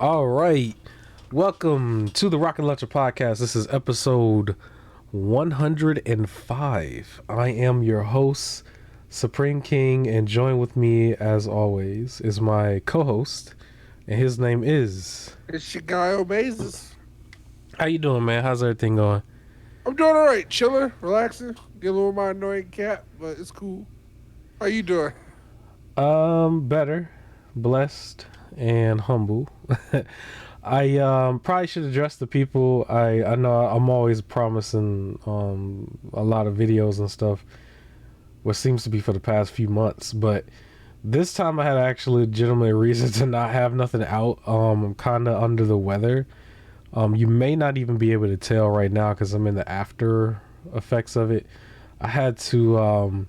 All right. Welcome to the Rocket Launcher Podcast. This is episode 105. I am your host, Supreme King, and join with me, as always, is my co-host, and his name is... It's your guy Obazes. How you doing, man? How's everything going? I'm doing all right, chilling, relaxing, dealing with my annoying cat, but it's cool. How you doing? Better, blessed, and humble. I probably should address the people. I know I'm always promising a lot of videos and stuff, what seems to be for the past few months, but this time I had actually legitimate reason to not have nothing out. I'm kind of under the weather. You may not even be able to tell right now because I'm in the after effects of it. I had to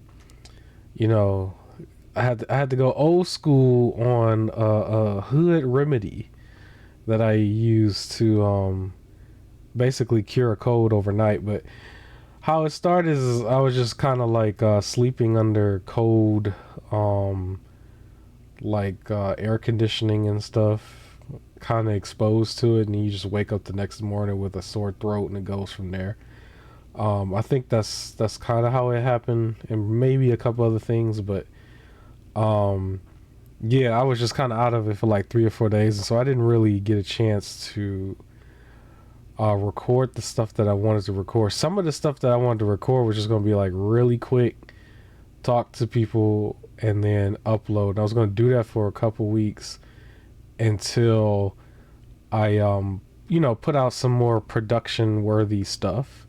I had to go old school on a hood remedy that I used to basically cure a cold overnight. But how it started is I was just kind of like sleeping under cold, air conditioning and stuff, kind of exposed to it, and you just wake up the next morning with a sore throat, and it goes from there. I think that's kind of how it happened, and maybe a couple other things, but yeah, I was just kind of out of it for like 3 or 4 days, and so I didn't really get a chance to record the stuff that I wanted to record. Some of the stuff that I wanted to record was just going to be like really quick, talk to people, and then upload. And I was going to do that for a couple weeks until I, put out some more production-worthy stuff.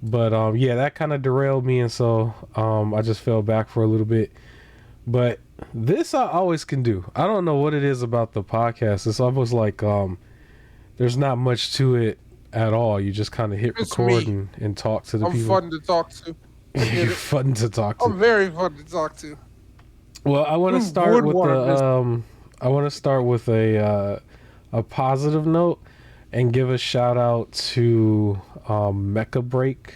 But yeah, that kind of derailed me, and so I just fell back for a little bit. But this I always can do. I don't know what it is about the podcast. It's almost like there's not much to it at all. You just kind of hit It's record me. and talk to the I'm people. fun to talk to. I get You're it. fun to talk to. I'm very fun to talk to. Well, I want to Who start would with want I want to start with a positive note and give a shout out to Mecha Break.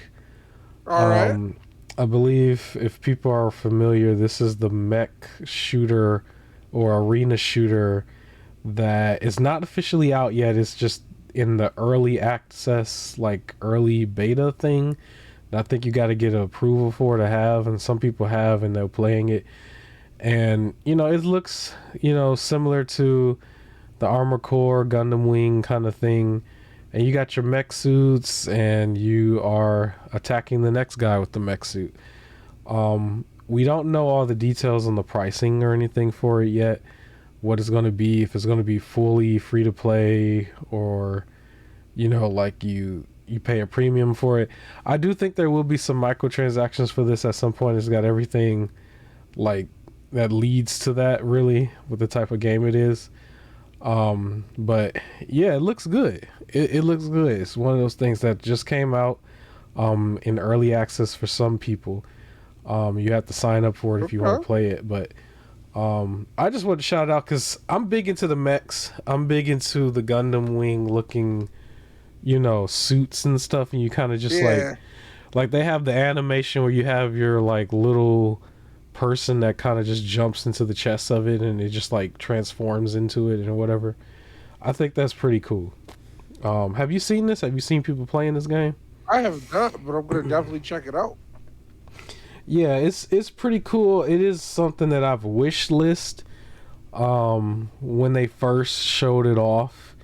All right. I believe if people are familiar, this is the mech shooter or arena shooter that is not officially out yet. It's just in the early access, like early beta thing. I think you got to get approval for it to have, and some people have, and they're playing it. And, it looks, similar to the Armor Core, Gundam Wing kind of thing. And you got your mech suits, and you are attacking the next guy with the mech suit. We don't know all the details on the pricing or anything for it yet. What it's going to be, if it's going to be fully free to play, or like you pay a premium for it. I do think there will be some microtransactions for this at some point. It's got everything like that leads to that, really, with the type of game it is. But yeah, it looks good. It looks good. It's one of those things that just came out in early access for some people. You have to sign up for it if you want to play it. But I just want to shout out because I'm big into the mechs. I'm big into the Gundam Wing looking, suits and stuff. And you kind of just like they have the animation where you have your like little person that kind of just jumps into the chest of it, and it just like transforms into it and whatever. I think that's pretty cool. Have you seen this? Have you seen people playing this game? I have not, but I'm gonna definitely check it out. Yeah, it's pretty cool. It is something that I've wish list when they first showed it off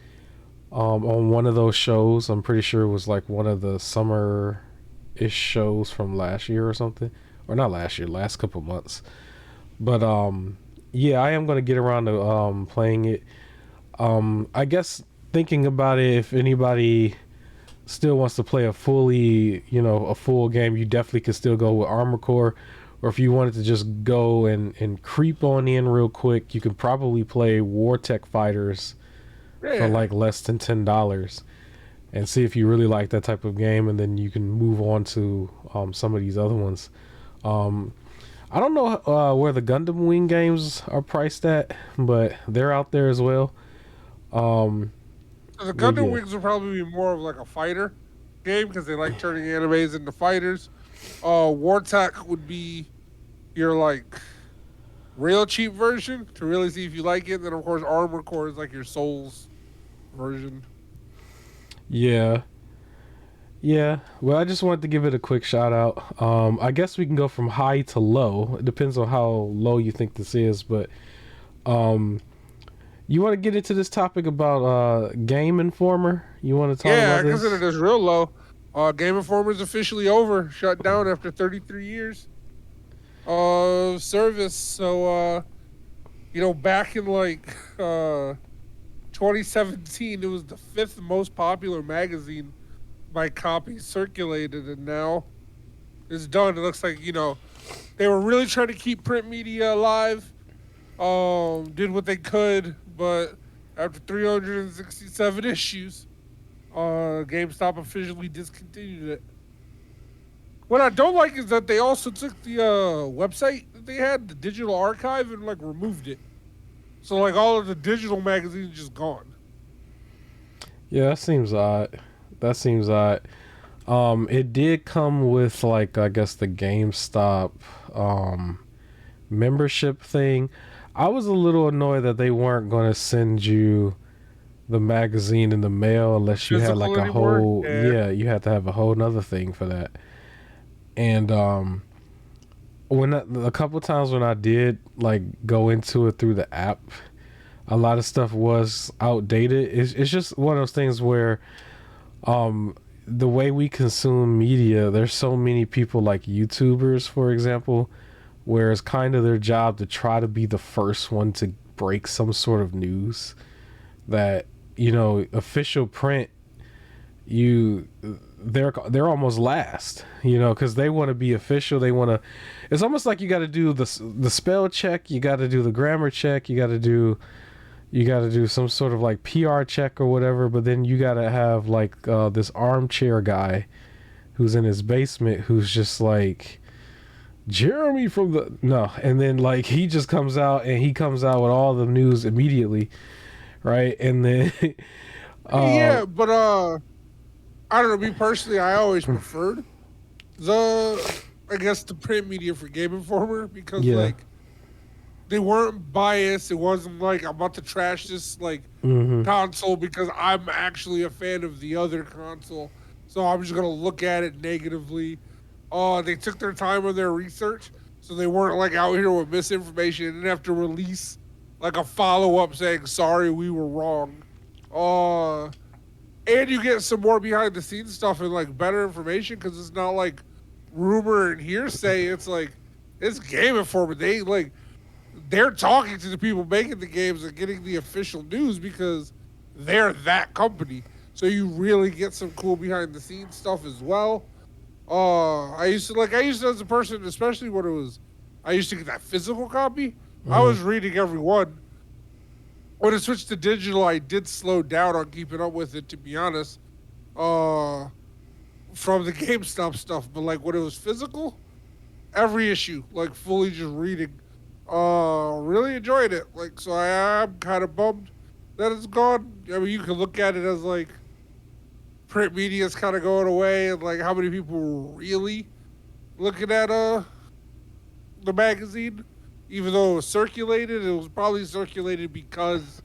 on one of those shows. I'm pretty sure it was like one of the summer-ish shows from last year or something. Or not last year, last couple months. But yeah, I am going to get around to playing it. I guess thinking about it, if anybody still wants to play a full game, you definitely could still go with Armor Core. Or if you wanted to just go and creep on in real quick, you could probably play War Tech Fighters for like less than $10 and see if you really like that type of game, and then you can move on to some of these other ones. I don't know where the Gundam Wing games are priced at, but they're out there as well. The Gundam Wings will probably be more of like a fighter game because they like turning animes into fighters. War Tech would be your like real cheap version to really see if you like it. Then of course Armor Core is like your Souls version. Yeah. Yeah, well, I just wanted to give it a quick shout out. I guess we can go from high to low. It depends on how low you think this is, but um, you want to get into this topic about Game Informer? You want to talk Yeah, about I consider this? this real low. Game Informer is officially over, shut down after 33 years of service. So, back in like 2017, it was the fifth most popular magazine by copies circulated, and now it's done. It looks like they were really trying to keep print media alive. Did what they could, but after 367 issues, GameStop officially discontinued it. What I don't like is that they also took the website that they had, the digital archive, and like removed it. So like all of the digital magazines just gone. Yeah, that seems odd. That seems odd. It did come with like I guess the GameStop membership thing. I was a little annoyed that they weren't going to send you the magazine in the mail unless you had Physical like a anymore? whole, Yeah. yeah, you had to have a whole nother thing for that. And a couple times when I did like go into it through the app, a lot of stuff was outdated. It's just one of those things where the way we consume media, there's so many people like YouTubers, for example, where it's kind of their job to try to be the first one to break some sort of news that official print, you they're almost last, because they want to be official. They want to, it's almost like you got to do the spell check, you got to do the grammar check, you got to do some sort of like PR check or whatever, but then you got to have like this armchair guy who's in his basement who's just like Jeremy from the no, and then like he just comes out and he comes out with all the news immediately, right? And then uh Yeah, but I don't know. Me personally, I always preferred the I guess the print media for Game Informer because yeah. like they weren't biased. It wasn't like I'm about to trash this like Hmm. console because I'm actually a fan of the other console. So I'm just gonna look at it negatively. They took their time on their research, so they weren't like out here with misinformation and didn't have to release like a follow up saying sorry we were wrong. Uh, and you get some more behind the scenes stuff and like better information because it's not like rumor and hearsay. It's like it's Game Informer. They're talking to the people making the games and getting the official news because they're that company. So you really get some cool behind the scenes stuff as well. I used to as a person, especially when it was, I used to get that physical copy. I Hmm. was reading every one. When it switched to digital, I did slow down on keeping up with it. To be honest, uh, from the GameStop stuff, but like when it was physical, every issue, like fully just reading. Really enjoyed it. Like, so I am kind of bummed that it's gone. I mean, you can look at it as like print media is kind of going away, and like how many people were really looking at the magazine, even though it was circulated. It was probably circulated because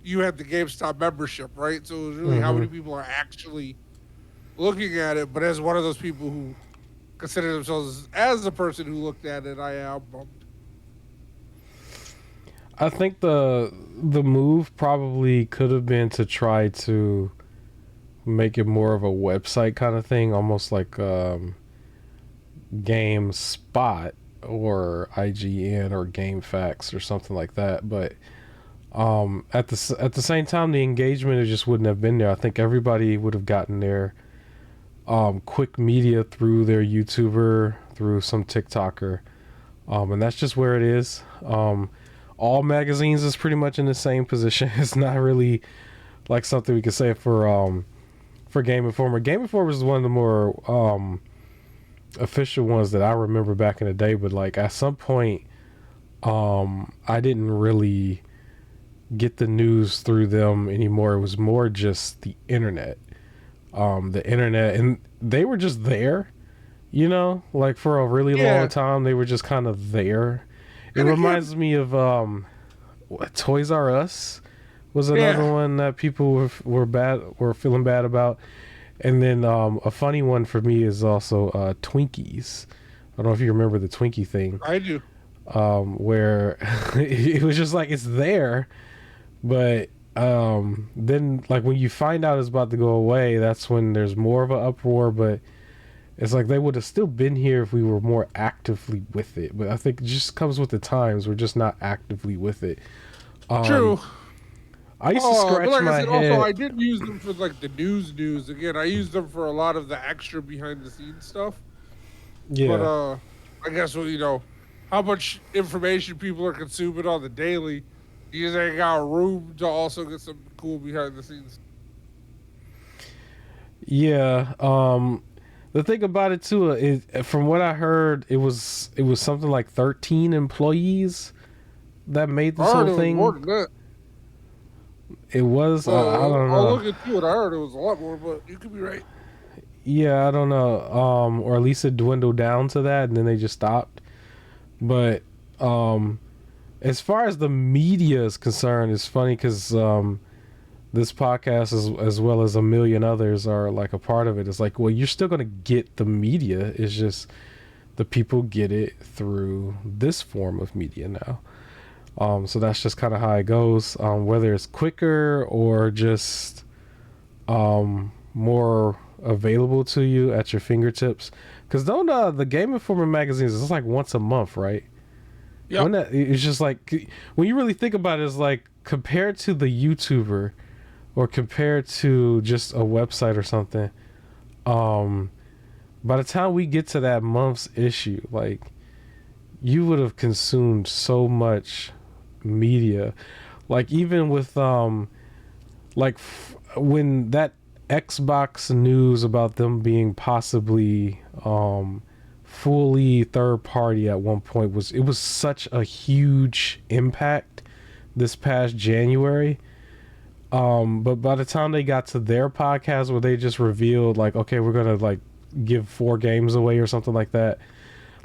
you had the GameStop membership, right? So it was really how Hmm. many people are actually looking at it. But as one of those people who consider themselves as a person who looked at it, I am bummed. I think the move probably could have been to try to make it more of a website kind of thing, almost like GameSpot or IGN or GameFAQs or something like that. But at the same time, the engagement, it just wouldn't have been there. I think everybody would have gotten their quick media through their YouTuber, through some TikToker, and that's just where it is. All magazines is pretty much in the same position. It's not really like something we could say for Game Informer. Game Informer is one of the more official ones that I remember back in the day, but like at some point, I didn't really get the news through them anymore. It was more just the internet. The internet, and they were just there, like for a really long Yeah, time, they were just kind of there. It and again, reminds me of Toys R Us was another Yeah, one that people were feeling bad about. And then a funny one for me is also Twinkies. I don't know if you remember the Twinkie thing, I do. where it was just like it's there, but then like when you find out it's about to go away, that's when there's more of an uproar. But it's like they would have still been here if we were more actively with it. But I think it just comes with the times. We're just not actively with it. Um, True. I used to But scratch like I my said, also head. I did use them for like the news. Again, I used them for a lot of the extra behind the scenes stuff. But Yeah, I guess well, how much information people are consuming on the daily. You just ain't got room to also get some cool behind the scenes. yeah. The thing about it too is, from what I heard, it was something like 13 employees that made I this heard whole it was more thing. than that. It was I don't I'll know. look into it. I heard it was a lot more, but you could be right. Yeah, I don't know. Or at least it dwindled down to that, and then they just stopped. But um, as far as the media is concerned, it's funny because this podcast, as well as a million others, are like a part of it. It's like, well, you're still gonna get the media. It's just the people get it through this form of media now. So that's just kind of how it goes. Whether it's quicker or just more available to you at your fingertips. Because don't the Game Informer magazines, it's like once a month, right? Yep. When that, it's just like when you really think about it, it's like compared to the YouTuber or compared to just a website or something. Um, by the time we get to that month's issue, like you would have consumed so much media. Like even with when that Xbox news about them being possibly fully third party at one point, it was such a huge impact this past January. But by the time they got to their podcast where they just revealed like, okay, we're gonna like give 4 games away or something like that,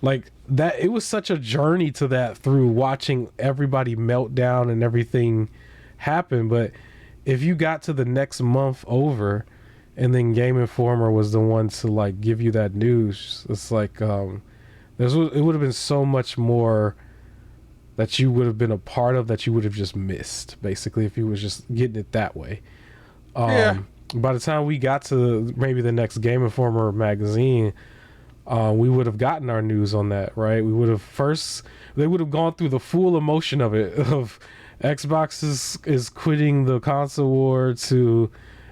like that, it was such a journey to that through watching everybody melt down and everything happen. But if you got to the next month over and then Game Informer was the one to like give you that news, it's like it would have been so much more that you would have been a part of that you would have just missed basically if you was just getting it that way. Yeah. By the time we got to maybe the next Game Informer magazine, we would have gotten our news on that, right? We would have they would have gone through the full emotion of it, of Xbox is quitting the console war, to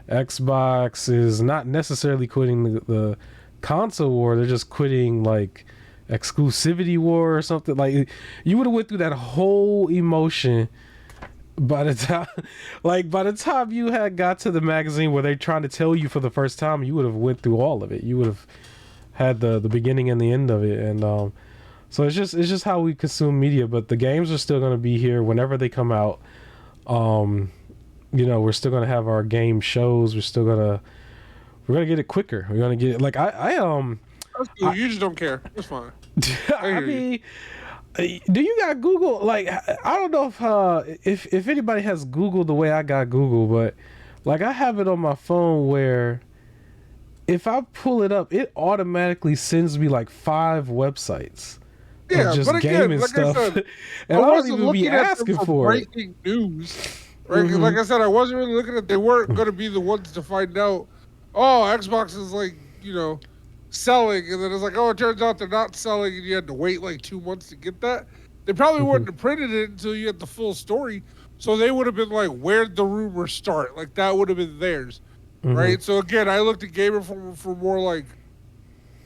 Xbox is not necessarily quitting the console war, they're just quitting like exclusivity war or something. Like you would have went through that whole emotion by the time by the time you had got to the magazine where they're trying to tell you for the first time, you would have went through all of it. You would have had the beginning and the end of it. And so it's just how we consume media. But the games are still going to be here whenever they come out. We're still going to have our game shows. We're gonna get it quicker. We're gonna get it like That's cool. I You just don't care. It's fine. I I hear you. mean, do you got Google? Like I don't know if anybody has Google the way I got Google, but like I have it on my phone where if I pull it up, it automatically sends me like 5 websites of Yeah, but just again, gaming like I stuff, said, I and I don't wasn't even be looking at them asking for for it. breaking news, right? 'Cause Hmm. like I said, I wasn't really looking at. They weren't going to be the ones to find out. Oh, Xbox is like selling, and then it's like, oh, it turns out they're not selling, and you had to wait like 2 months to get that. They probably Hmm. wouldn't have printed it until you had the full story. So they would have been like, where'd the rumor start? Like that would have been theirs, Hmm. right? So again, I looked at Gamer for more like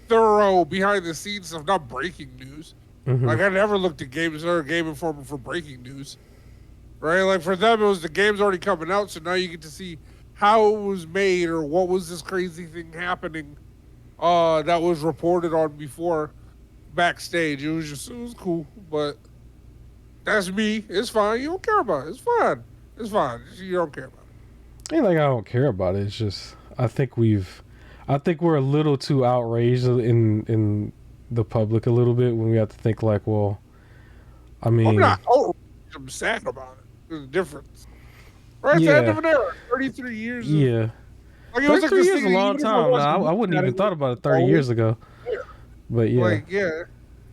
thorough behind the scenes stuff, not breaking news. Hmm. Like I never looked at games or Game Informer for breaking news, right? Like for them, it was the game's already coming out, so now you get to see how it was made or what was this crazy thing happening that was reported on before backstage. It was cool, but that's me. It's fine. You don't care about it. It's fine. It's fine. You don't care about Ain't like I don't care about it. It's just I think we're a little too outraged in the public a little bit when we have to think like, well, I it. I'm mean, not outraged. I'm sad about it. There's a difference. Right at the end Yeah, of an era. 33 years of yeah. like it was like 33 this years is thing a that long even if it time. wasn't Now, I looked wouldn't at, even it was thought about it 30 always years ago. there. But yeah, Like, yeah.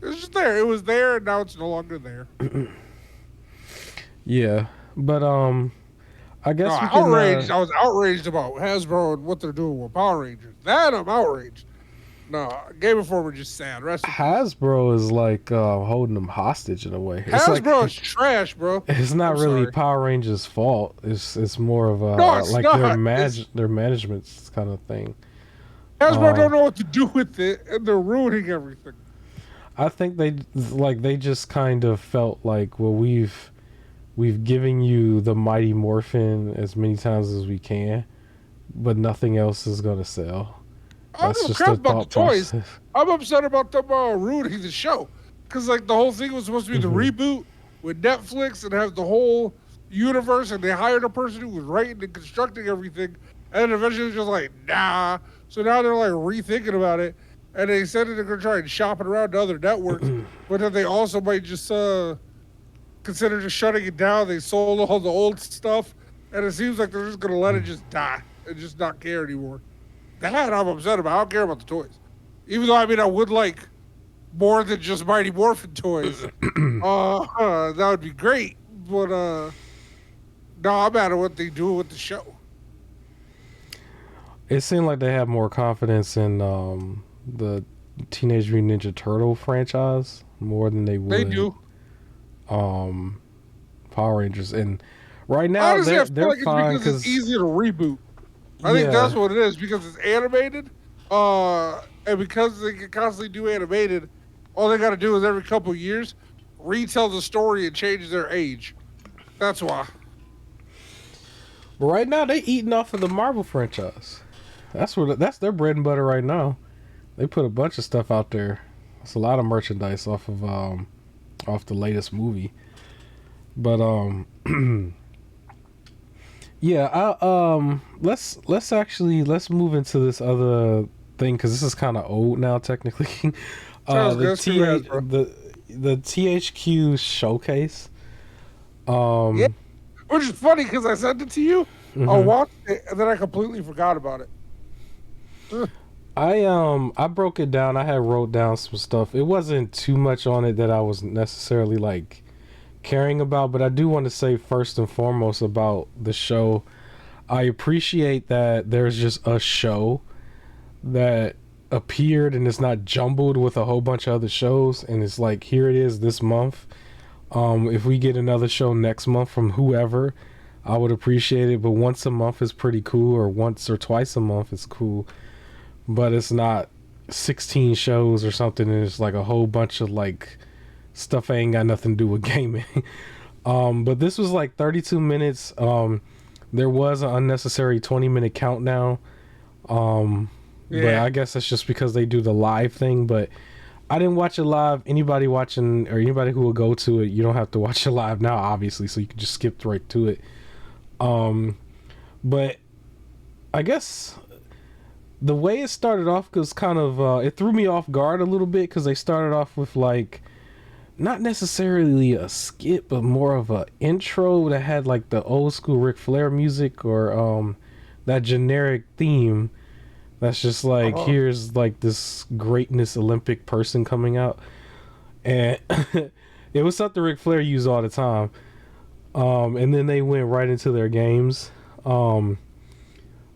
It was just there. It was there and now it's no longer there. yeah. But I No, guess we can. outraged. I was outraged about Hasbro and what they're doing with Power Rangers. That I'm outraged. No, Game Informer just sad. Rest in peace. Hasbro is like holding them hostage in a way. It's like Hasbro is trash, bro. it's not I'm really sorry. Power Rangers' fault. It's more of No, a it's like not. It's their management kind of thing. Hasbro Uh, don't know what to do with it, and they're ruining everything. I think they just kind of felt like, well, we've given you the Mighty Morphin as many times as we can, but nothing else is gonna sell. I don't That's give a just crap their about the thought toys. process. I'm upset about them ruining the show. Because, like, the whole thing was supposed to be the Hmm. reboot with Netflix and have the whole universe, and they hired a person who was writing and constructing everything. And then eventually it was just like, nah. So now they're, like, rethinking about it. And they said that they're going to try and shop it around to other networks. But then they also might just consider just shutting it down. They sold all the old stuff. And it seems like they're just going to let it just die and just not care anymore. That I'm upset about. I don't care about the toys. Even though, I mean, I would like more than just Mighty Morphin toys. That would be great. But no, I'm mad at what they do with the show. It seemed like they had more confidence in the Teenage Mutant Ninja Turtle franchise more than they They would do. um, Power Rangers. And right now Honestly, I feel they're like it's fine because it's because easy to reboot. I think that's yeah, what it is because it's animated. And because they can constantly do animated, all they got to do is every couple of years retell the story and change their age. That's why. but right now they eating off of the Marvel franchise. That's their bread and butter right now. They put a bunch of stuff out there. It's a lot of merchandise off of off the latest movie. But yeah, let's move into this other thing because this is kind of old now technically. Sounds The good. Too bad, bro. the THQ showcase. Yeah. Um, Which is funny because I sent it to you. I mhm. watched it and then I completely forgot about it. I broke it down. I had wrote down some stuff. It wasn't too much on it that I was necessarily like caring about, but I do want to say first and foremost about the show. I appreciate that there's just a show that appeared and it's not jumbled with a whole bunch of other shows and it's like here it is this month. If we get another show next month from whoever, I would appreciate it, but once a month is pretty cool, or once or twice a month is cool, but it's not 16 shows or something and it's like a whole bunch of like stuff that ain't got nothing to do with gaming. But this was like 32 minutes. There was an unnecessary 20-minute countdown. But Yeah. I guess that's just because they do the live thing. But I didn't watch it live. Anybody watching or anybody who will go to it, you don't have to watch it live now, obviously, so you can just skip right to it. But I guess the way it started off was kind of it threw me off guard a little bit because they started off with like not necessarily a skit, but more of a intro that had like the old school Ric Flair music or that generic theme. That's just like Uh-huh. here's like this greatness Olympic person coming out, and it was something Ric Flair used all the time. And then they went right into their games.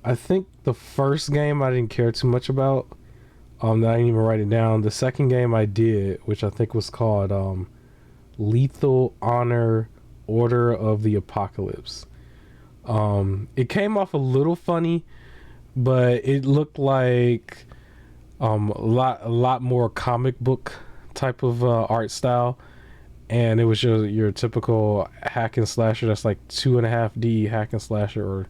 I think the first game I didn't care too much about. That I didn't even write it down. The second game I did, which I think was called Lethal Honor Order of the Apocalypse. It came off a little funny, but it looked like a lot more comic book type of art style, and it was your typical hack and slasher that's like 2.5D hack and slasher,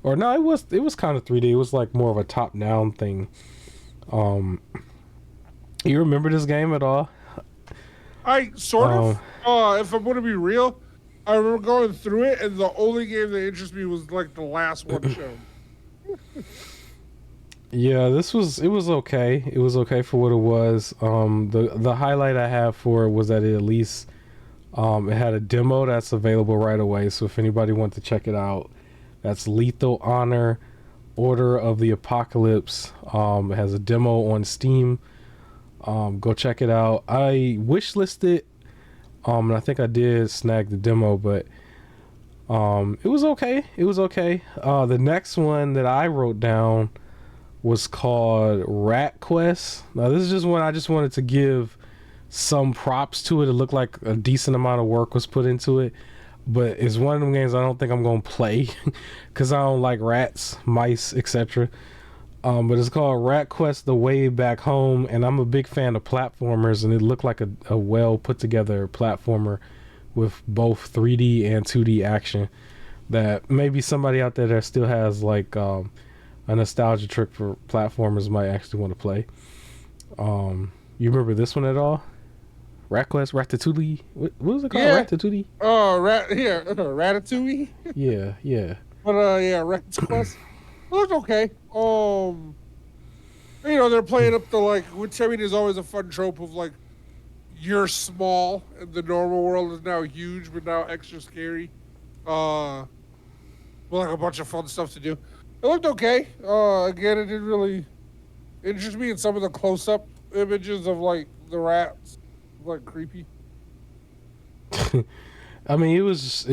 or no, it was kind of 3D. It was like more of a top down thing. You remember this game at all? I sort of, if I'm going to be real, I remember going through it, and the only game that interested me was like the last one shown. Yeah, it was okay. It was okay for what it was. The highlight I have for it was that it at least It had a demo that's available right away, so if anybody wants to check it out, that's Lethal Honor Order of the Apocalypse. It has a demo on Steam. Go check it out. I wishlisted, and I think I did snag the demo, but it was okay. It was okay. The next one that I wrote down was called Rat Quest. Now this is just one I just wanted to give some props to it. It looked like a decent amount of work was put into it, but it's one of them games I don't think I'm gonna play because I don't like rats, mice, etc. But it's called Rat Quest: The Way Back Home, and I'm a big fan of platformers, and it looked like a well put together platformer with both 3D and 2D action that maybe somebody out there that still has like a nostalgia trick for platformers might actually want to play. You remember this one at all? Rat Quest, Ratatouille. What was it called? Yeah. Ratatouille. Oh, Ratatouille. Yeah, yeah. But yeah, Rat Quest. It looked okay. They're playing up the like, which I mean is always a fun trope of like, you're small and the normal world is now huge, but now extra scary. Well, like a bunch of fun stuff to do. It looked okay. Again, it didn't really interest me in some of the close-up images of like the rats, like creepy. I mean, it's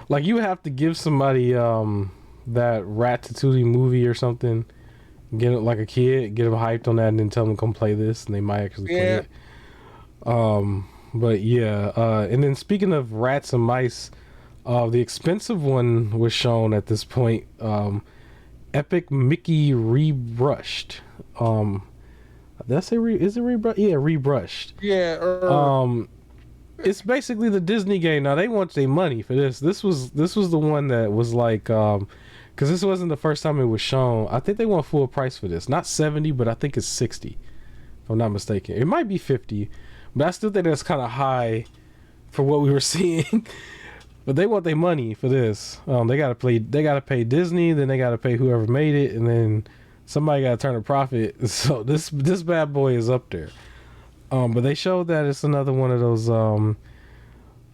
like you have to give somebody that Ratatouille movie or something, get it like a kid, get them hyped on that, and then tell them to come play this, and they might actually play it. But yeah, and then speaking of rats and mice, the expensive one was shown at this point. Epic Mickey Rebrushed. Did I say is it rebrushed? Yeah, rebrushed. Yeah. It's basically the Disney game. Now they want their money for this. This was the one that was like, because this wasn't the first time it was shown. I think they want full price for this. Not 70, but I think it's 60. If I'm not mistaken, it might be 50, but I still think that's kind of high for what we were seeing. But they want their money for this. They gotta pay Disney, then they gotta pay whoever made it, and then somebody gotta turn a profit. So this bad boy is up there. But they showed that it's another one of those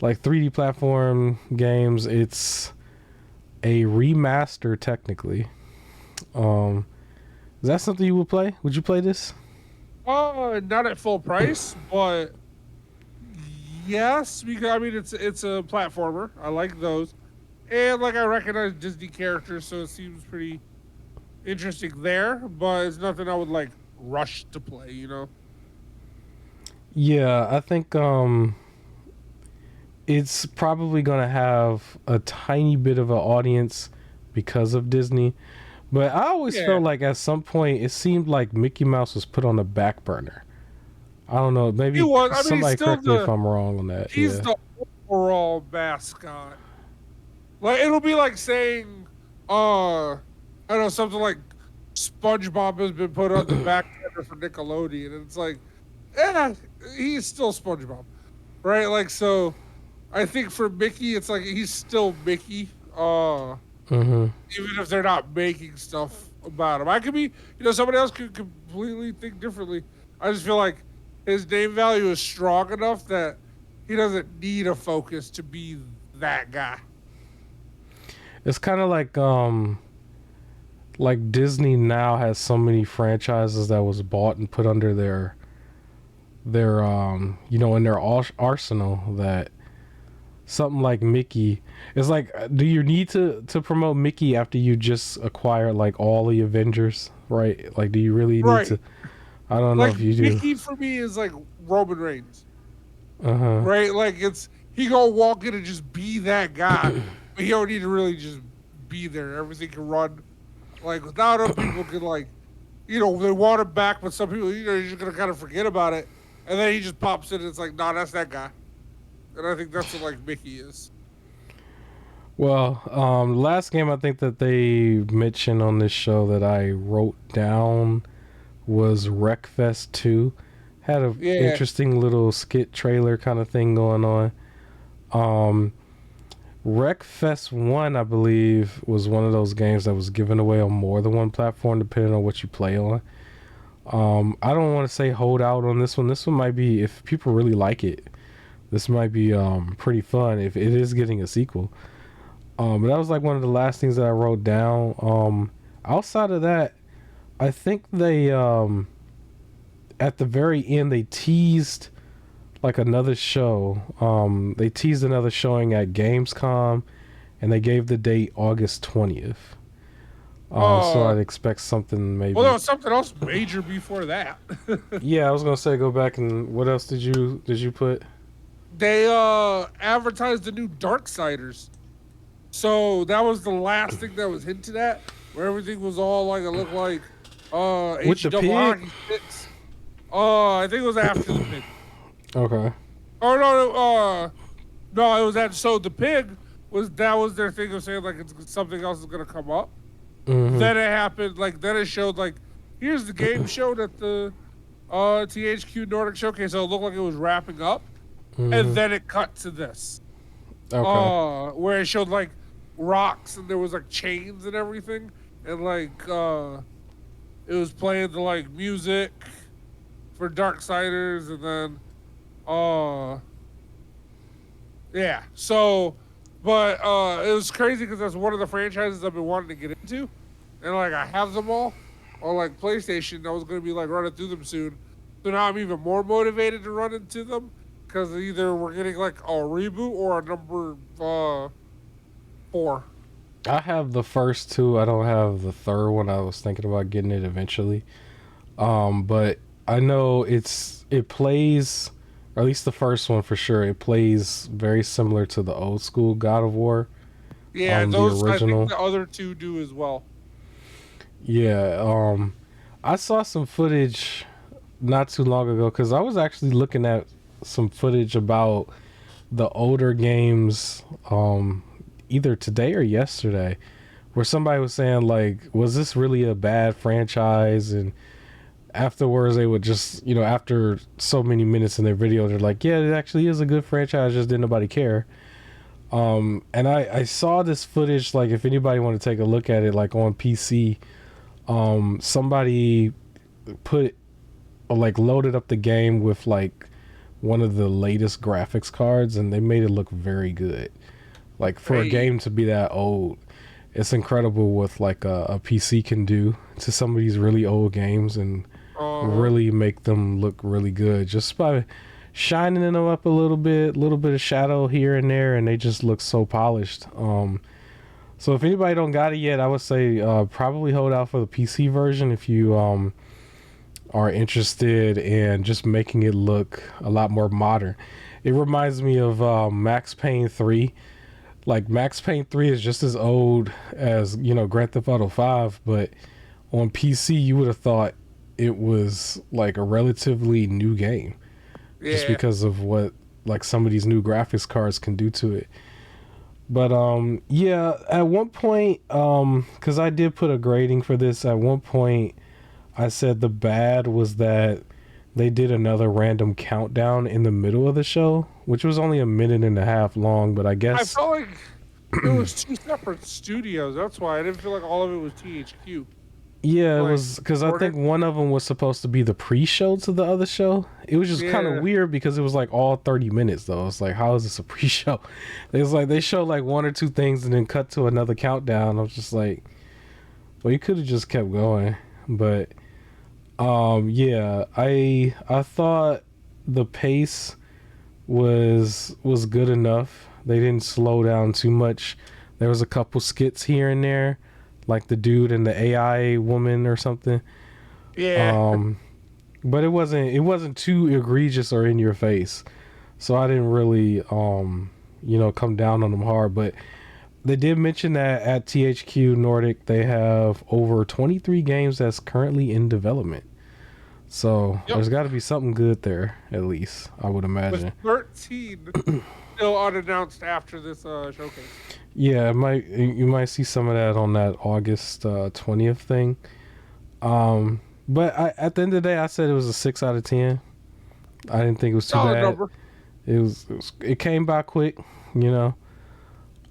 like 3D platform games. It's a remaster technically. Is that something you would play? Would you play this? Not at full price, but yes, because I mean it's a platformer. I like those, and like I recognize Disney characters, so it seems pretty interesting there. But it's nothing I would like rush to play, you know. Yeah, I think it's probably gonna have a tiny bit of an audience because of Disney. But I always felt like at some point it seemed like Mickey Mouse was put on the back burner. I don't know. Maybe somebody correct me if I'm wrong on that. He's the overall mascot. Like it'll be like saying, I don't know, something like SpongeBob has been put on the back burner for Nickelodeon, and it's like, he's still SpongeBob, right? Like so, I think for Mickey, it's like he's still Mickey. Even if they're not making stuff about him, I could be, somebody else could completely think differently. I just feel like his name value is strong enough that he doesn't need a focus to be that guy. It's kind of like Disney now has so many franchises that was bought and put under their in their arsenal that something like Mickey is like, do you need to promote Mickey after you just acquire like all the Avengers, right? Like, do you really need to? I don't know if you do. Mickey for me is like Roman Reigns, right? Like he gonna walk in and just be that guy, but he don't need to really just be there. Everything can run like without him. People can like, they want him back, but some people, you're just gonna kind of forget about it, and then he just pops in and it's like, nah, that's that guy. And I think that's what like Mickey is. Well, the last game I think that they mentioned on this show that I wrote down was Wreckfest 2. Had a interesting little skit trailer kind of thing going on. Wreckfest 1, I believe, was one of those games that was given away on more than one platform depending on what you play on. I don't want to say hold out on this one. This one might be, if people really like it, this might be pretty fun if it is getting a sequel. But that was like one of the last things that I wrote down. Outside of that, I think they at the very end they teased like another show. They teased another showing at Gamescom, and they gave the date August 20th. So I'd expect something maybe. Well, there was something else major before that. Yeah, I was gonna say go back and what else did you put? They advertised the new Darksiders. So that was the last thing that was hinted at, where everything was all like it looked like With the pig? I think it was after the pig. Okay. Oh no, it was that. So the pig was their thing of saying like it's something else is gonna come up. Mm-hmm. Then it happened then it showed like here's the game showed at the THQ Nordic Showcase. So it looked like it was wrapping up, and then it cut to this. Okay. Where it showed like rocks and there was like chains and everything, and like it was playing the like music for Darksiders, and then yeah. So, but it was crazy because that's one of the franchises I've been wanting to get into, and like I have them all on like PlayStation. I was gonna be like running through them soon, so now I'm even more motivated to run into them because either we're getting like a reboot or a number 4. I have the first two. I don't have the third one. I was thinking about getting it eventually. But I know it plays, or at least the first one for sure. It plays very similar to the old school God of War. Yeah, those the original. I think the other two do as well. Yeah. I saw some footage not too long ago because I was actually looking at some footage about the older games. Either today or yesterday, where somebody was saying like, was this really a bad franchise? And afterwards they would just, after so many minutes in their video, they're like, yeah, it actually is a good franchise, just didn't nobody care. And I saw this footage, like if anybody want to take a look at it, like on PC, somebody loaded up the game with like one of the latest graphics cards, and they made it look very good. Like for a game to be that old, it's incredible what like a PC can do to some of these really old games and really make them look really good just by shining them up a little bit of shadow here and there, and they just look so polished. So if anybody don't got it yet, I would say probably hold out for the PC version if you are interested in just making it look a lot more modern. It reminds me of Max Payne 3. Like Max Payne 3 is just as old as, Grand Theft Auto 5, but on PC you would have thought it was like a relatively new game. Yeah. Just because of what like some of these new graphics cards can do to it. But yeah, at one point, because I did put a grading for this, at one point I said the bad was that they did another random countdown in the middle of the show, which was only a minute and a half long, but I guess... I felt like it was two separate studios. That's why I didn't feel like all of it was THQ. Yeah, it was because I think one of them was supposed to be the pre-show to the other show. It was just kind of weird because it was like all 30 minutes though. It's like, how is this a pre-show? It was like they showed like one or two things and then cut to another countdown. I was just like, well, you could have just kept going. But yeah, I thought the pace was good enough. They didn't slow down too much. There was a couple skits here and there, like the dude and the AI woman or something. Yeah. But it wasn't too egregious or in your face. So I didn't really come down on them hard, but they did mention that at THQ Nordic they have over 23 games that's currently in development. So there's got to be something good there, at least, I would imagine. With 13 still unannounced after this showcase. Yeah, you might see some of that on that August 20th thing. But at the end of the day, I said it was a 6 out of 10. I didn't think it was too bad. Number. It came by quick,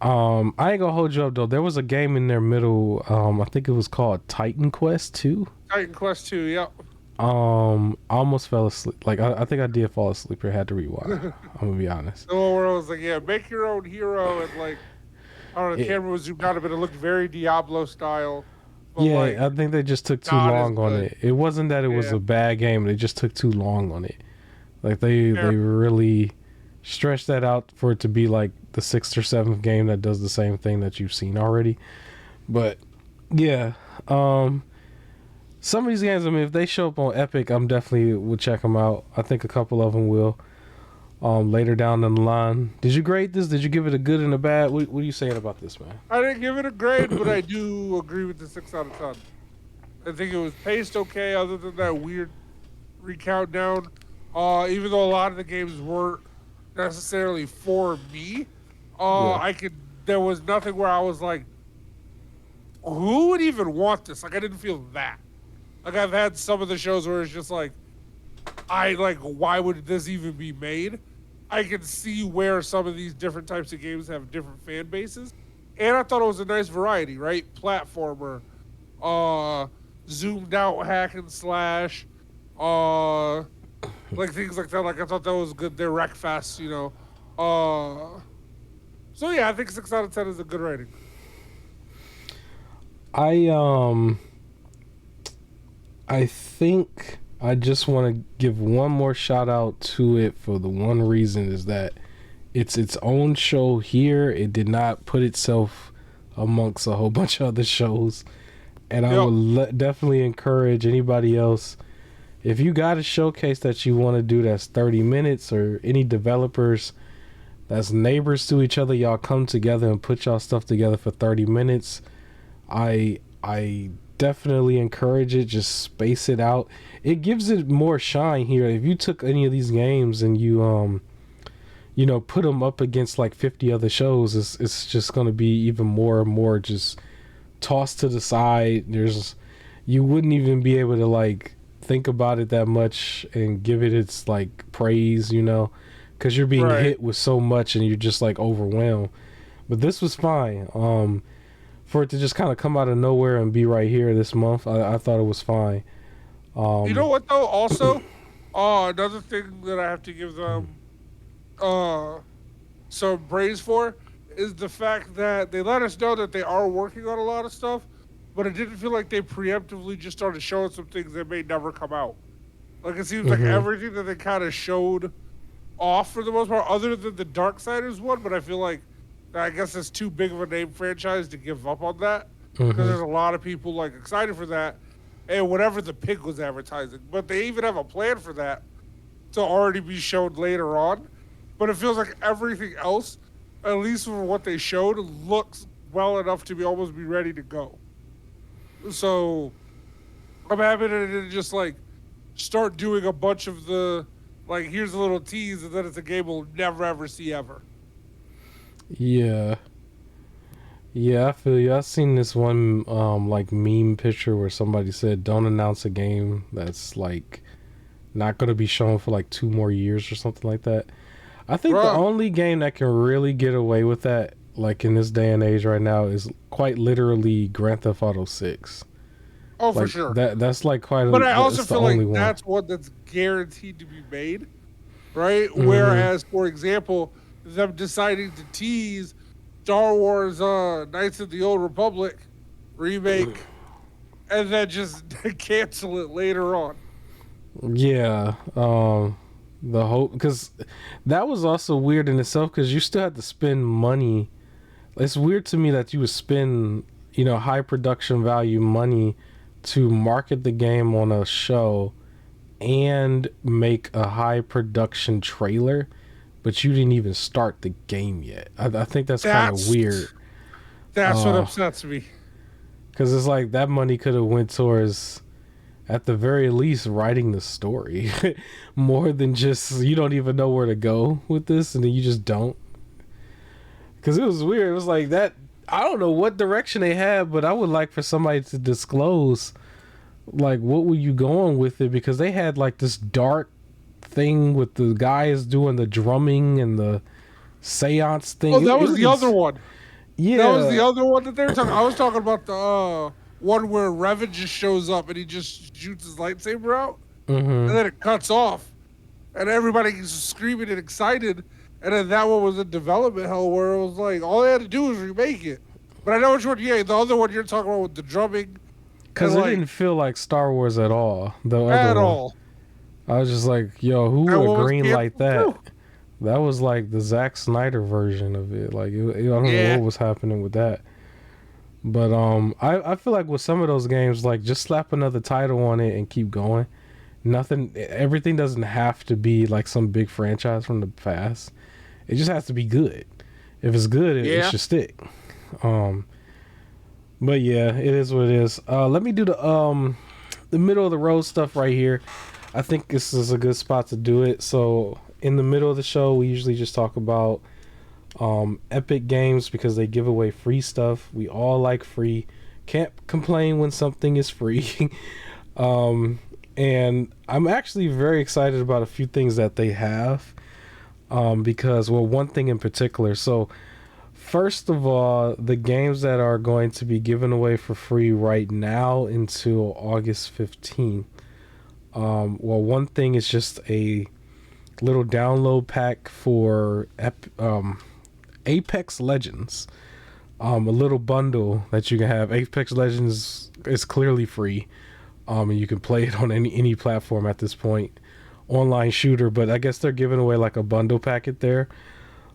I ain't gonna hold you up though. There was a game in their middle. I think it was called Titan Quest 2. Titan Quest 2, yep. I almost fell asleep. Like I think I did fall asleep or had to rewind. I'm gonna be honest. The one where I was like, yeah, make your own hero, and like, I don't know, the It, camera was zoomed out a bit. It looked very Diablo style, but like yeah, I think they just took too not as long on good. it. It wasn't that it was Yeah, a bad game. They just took too long on it. Like they fair. really stretched that out for it to be like the sixth or seventh game that does the same thing that you've seen already. But yeah, um, some of these games. I mean, if they show up on Epic, I'm definitely will check them out. I think a couple of them will. Later down the line. Did you grade this? Did you give it a good and a bad? What are you saying about this, man? I didn't give it a grade, but I do agree with the 6 out of 10. I think it was paced okay, other than that weird recount down. Even though a lot of the games weren't necessarily for me, Yeah. I could. There was nothing where I was like, "Who would even want this?" Like I didn't feel that. Like I've had some of the shows where it's just like, I like, why would this even be made? I can see where some of these different types of games have different fan bases, and I thought it was a nice variety, right? Platformer, uh, zoomed out hack and slash, uh, like things like that. Like I thought that was good. They're Wreckfest, you know. So yeah, I think 6 out of 10 is a good rating. I um I think I just want to give one more shout out to it for the one reason is that it's its own show here. It did not put itself amongst a whole bunch of other shows. And I Yep. would definitely encourage anybody else, if you got a showcase that you want to do that's 30 minutes, or any developers that's neighbors to each other, y'all come together and put y'all stuff together for 30 minutes. I definitely encourage it. Just space it out. It gives it more shine here. If you took any of these games and you know, put them up against like 50 other shows, it's just going to be even more and more just tossed to the side. You wouldn't even be able to like think about it that much and give it its like praise, you know, because you're being Right. hit with so much and you're just like overwhelmed. But this was fine. For it to just kind of come out of nowhere and be right here this month, I thought it was fine. You know Um, what though? Also, another thing that I have to give them uh some praise for is the fact that they let us know that they are working on a lot of stuff, but it didn't feel like they preemptively just started showing some things that may never come out. Like it seems like hmm everything that they kind of showed off for the most part, other than the Darksiders one, but I feel like I guess it's too big of a name franchise to give up on that because hmm there's a lot of people like excited for that and whatever the pig was advertising. But they even have a plan for that to already be shown later on. But it feels like everything else, at least for what they showed, looks well enough to be almost be ready to go. So I'm happy to just like start doing a bunch of the like here's a little tease and then it's a game we'll never ever see ever. Yeah. Yeah, I feel you. I've seen this one like meme picture where somebody said don't announce a game that's like not gonna be shown for like 2 more years or something like that. I think the Bruh. only game that can really get away with that, like in this day and age right now, is quite literally Grand Theft Auto 6. Oh, for Like sure. that's like quite But a, I also that's the feel like only one. that's one that's guaranteed to be made, right? hmm Whereas, for example, them deciding to tease Star Wars Knights of the Old Republic remake and then just cancel it later on. Yeah, the whole because that was also weird in itself because you still had to spend money. It's weird to me that you would spend, you know, high production value money to market the game on a show and make a high production trailer, but you didn't even start the game yet. I think that's kind of That's weird. that's what Uh, upsets me. because it's like that money could have went towards, at the very least, writing the story more than just you don't even know where to go with this, and then you just don't. Because it was weird. It was like that. I don't know what direction they had, but I would like for somebody to disclose like what were you going with it, because they had like this dark thing with the guys doing the drumming and the seance thing. Oh, It, that it was the other was one. That was the yeah. other one that they were talking. I was talking about the one where Revan just shows up and he just shoots his lightsaber out. and Mm-hmm. then it cuts off, and everybody's screaming and excited. And then that one was in development hell, where it was like all they had to do was remake it. But I know which one. Yeah, the other one you're talking about with the drumming and Because it didn't feel like Star Wars at all. The other at one, all. I was just like, yo, who And would what was green light canceled that? too? That was like the Zack Snyder version of it. Like, I don't know Yeah, what was happening with that. But I feel like with some of those games, like just slap another title on it and keep going. Nothing, everything doesn't have to be like some big franchise from the past. It just has to be good. If it's good, it yeah. should stick. Um, but yeah, it is what it is. Let me do the middle of the road stuff right here. I think this is a good spot to do it. So in the middle of the show, we usually just talk about Epic Games because they give away free stuff. We all like free. Can't complain when something is free. um, and I'm actually very excited about a few things that they have. Because, well, one thing in particular. So, first of all, the games that are going to be given away for free right now until August 15th. Well, one thing is just a little download pack for Apex Legends. A little bundle that you can have. Apex Legends is clearly free. And you can play it on any platform at this point. Online shooter, but I guess they're giving away like a bundle packet there.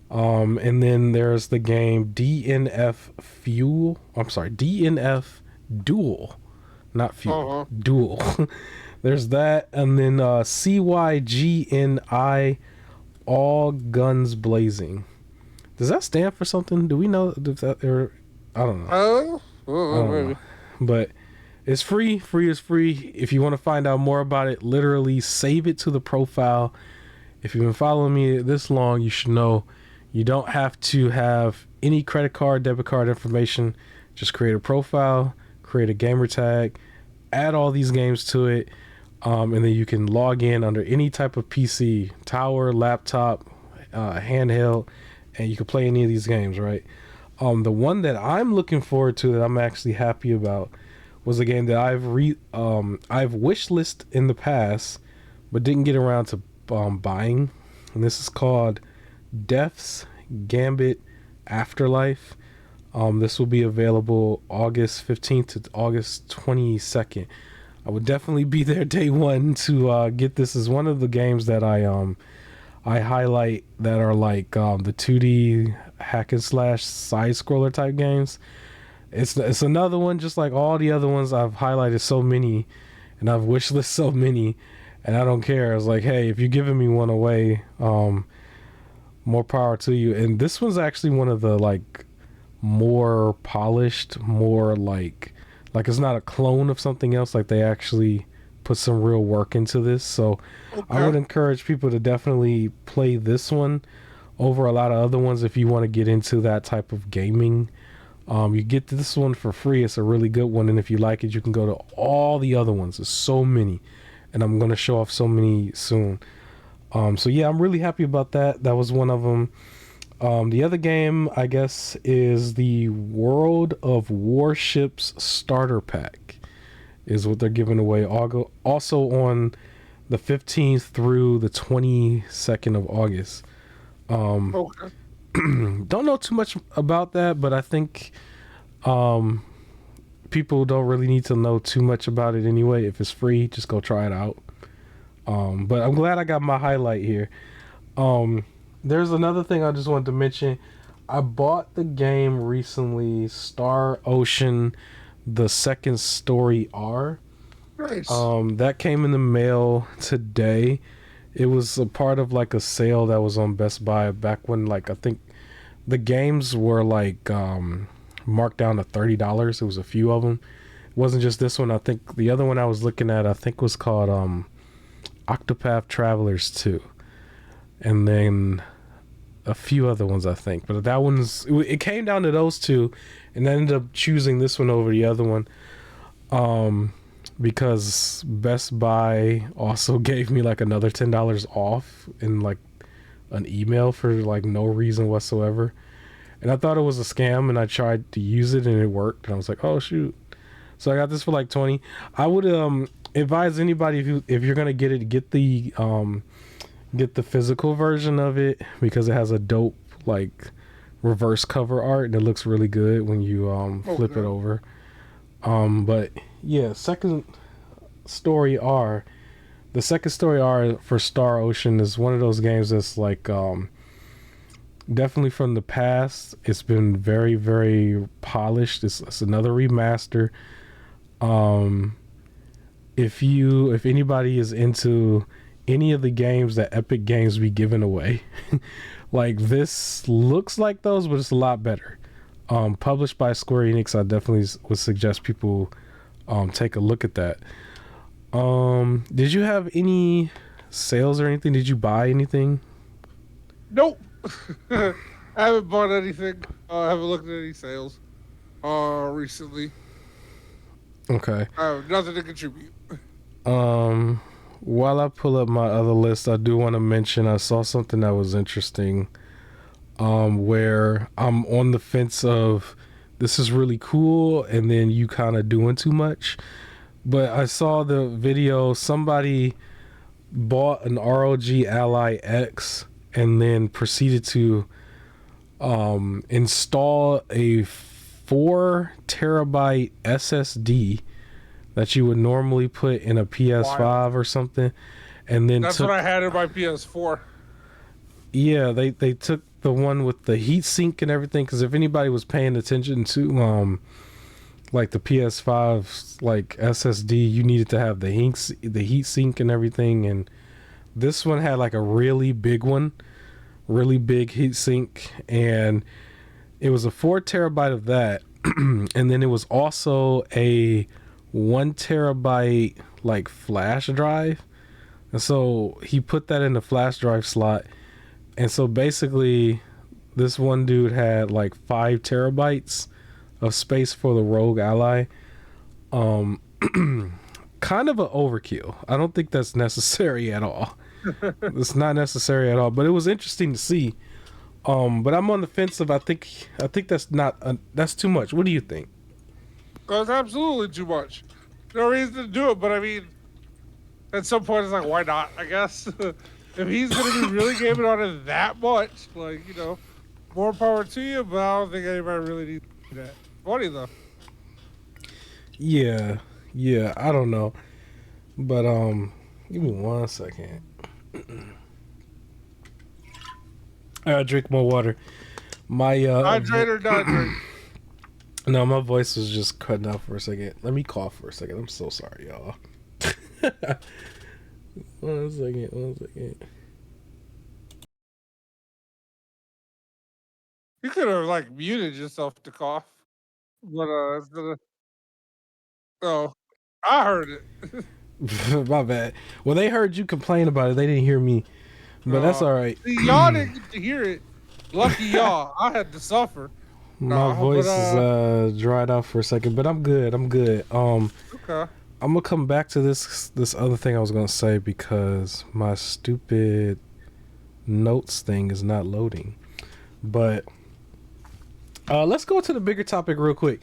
And then there's the game DNF Fuel. I'm sorry, DNF Duel, not Uh Fuel, huh. Duel. There's that, and then CYGNI All Guns Blazing. Does that stand for something? Do we know? Does that, or I don't know. I don't know. Maybe. But it's free. Free is free. If you want to find out more about it, literally save it to the profile. If you've been following me this long, you should know you don't have to have any credit card, debit card information. Just create a profile, create a gamer tag, add all these games to it, and then you can log in under any type of PC, tower, laptop, handheld, and you can play any of these games, right? The one that I'm looking forward to that I'm actually happy about was a game that I've wishlist in the past, but didn't get around to buying, and this is called Death's Gambit Afterlife. This will be available August 15th to August 22nd. I would definitely be there day one to get this. Is one of the games that I highlight that are like the 2D hack and slash side scroller type games. It's another one just like all the other ones I've highlighted so many, and I've wishlist so many, and I don't care. It's like, hey, if you're giving me one away, more power to you. And this one's actually one of the like more polished, more like it's not a clone of something else. Like they actually put some real work into this. So I Okay. would encourage people to definitely play this one over a lot of other ones if you want to get into that type of gaming. You get this one for free. It's a really good one, and if you like it, you can go to all the other ones. There's so many, and I'm gonna show off so many soon. So yeah, I'm really happy about that. That was one of them. The other game, I guess, is the World of Warships Starter Pack, is what they're giving away. Also on the 15th through the 22nd of August. Okay. Don't know too much about that, but I think people don't really need to know too much about it anyway. If it's free, just go try it out. But I'm glad I got my highlight here. There's another thing I just wanted to mention. I bought the game recently, Star Ocean, the Second Story R. Nice. That came in the mail today. It was a part of like a sale that was on Best Buy back when, like, I think the games were like marked down to $30. It was a few of them. It wasn't just this one. I think the other one I was looking at, I think, was called Octopath Travelers 2. And then a few other ones, I think. But that one's, it came down to those two, and I ended up choosing this one over the other one. Because Best Buy also gave me like another $10 off in like an email for like no reason whatsoever. And I thought it was a scam, and I tried to use it and it worked, and I was like, oh shoot. So I got this for like 20. I would advise anybody if you're gonna get it, get the physical version of it because it has a dope like reverse cover art and it looks really good when you flip it Okay. over. But yeah, story R. The second story R for Star Ocean is one of those games that's like definitely from the past. It's been very, very polished. It's another remaster. Um, if anybody is into any of the games that Epic Games be giving away, like this looks like those, but it's a lot better. Published by Square Enix, I definitely would suggest people take a look at that. Did you have any sales or anything? Did you buy anything? Nope. I haven't bought anything. I haven't looked at any sales recently. Okay. I have nothing to contribute. Um, while I pull up my other list, I do want to mention I saw something that was interesting. Where I'm on the fence of this is really cool, and then you kind of doing too much. But I saw the video. Somebody bought an ROG Ally X and then proceeded to install a 4 terabyte SSD that you would normally put in a Wild. PS5 or something, and then That's what I had in my PS4. they took the one with the heat sink and everything, because if anybody was paying attention to like the PS5's like SSD, you needed to have the heat sink and everything, and this one had like a really big one, really big heat sink, and it was a 4 terabyte of that, and then it was also a 1 terabyte like flash drive, and so he put that in the flash drive slot, and so basically this one dude had like 5 terabytes of space for the Rogue Ally. Um, kind of an overkill. I don't think that's necessary at all. It's not necessary at all, but it was interesting to see. But I'm on the fence of I think that's not that's too much. What do you think? That's absolutely too much. No reason to do it, but I mean, at some point it's like, why not? I guess if he's gonna be really gaming on it that much, like more power to you. But I don't think anybody really needs to do that. Funny though. Yeah, yeah, I don't know, but give me 1 second. I gotta drink more water. My Hydrate or not drink. no, my voice was just cutting out for a second. Let me cough for a second. I'm so sorry, y'all. 1 second, 1 second. You could have like muted yourself to cough, but instead of, oh, I heard it. My bad. Well, they heard you complain about it. They didn't hear me, but that's all right. See, y'all didn't get to hear it. Lucky y'all. I had to suffer. My Nah, but voice is dried out for a second, but I'm good. I'm good. okay. I'm gonna come back to this other thing I was gonna say because my stupid notes thing is not loading. But let's go to the bigger topic real quick.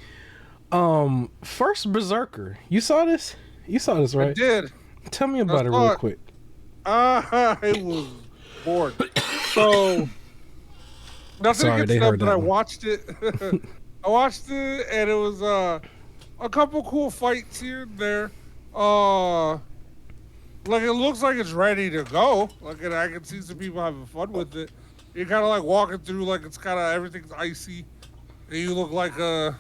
First Berserker. You saw this? You saw this, I right? did. Tell me I about it saw real it. quick. I was bored. So nothing Sorry, against they them, heard but that I one. watched it. I watched it, and it was a couple cool fights here and there. Like it looks like it's ready to go. Like and I can see some people having fun with it. You're kind of like walking through, like it's kind of everything's icy, and you look like a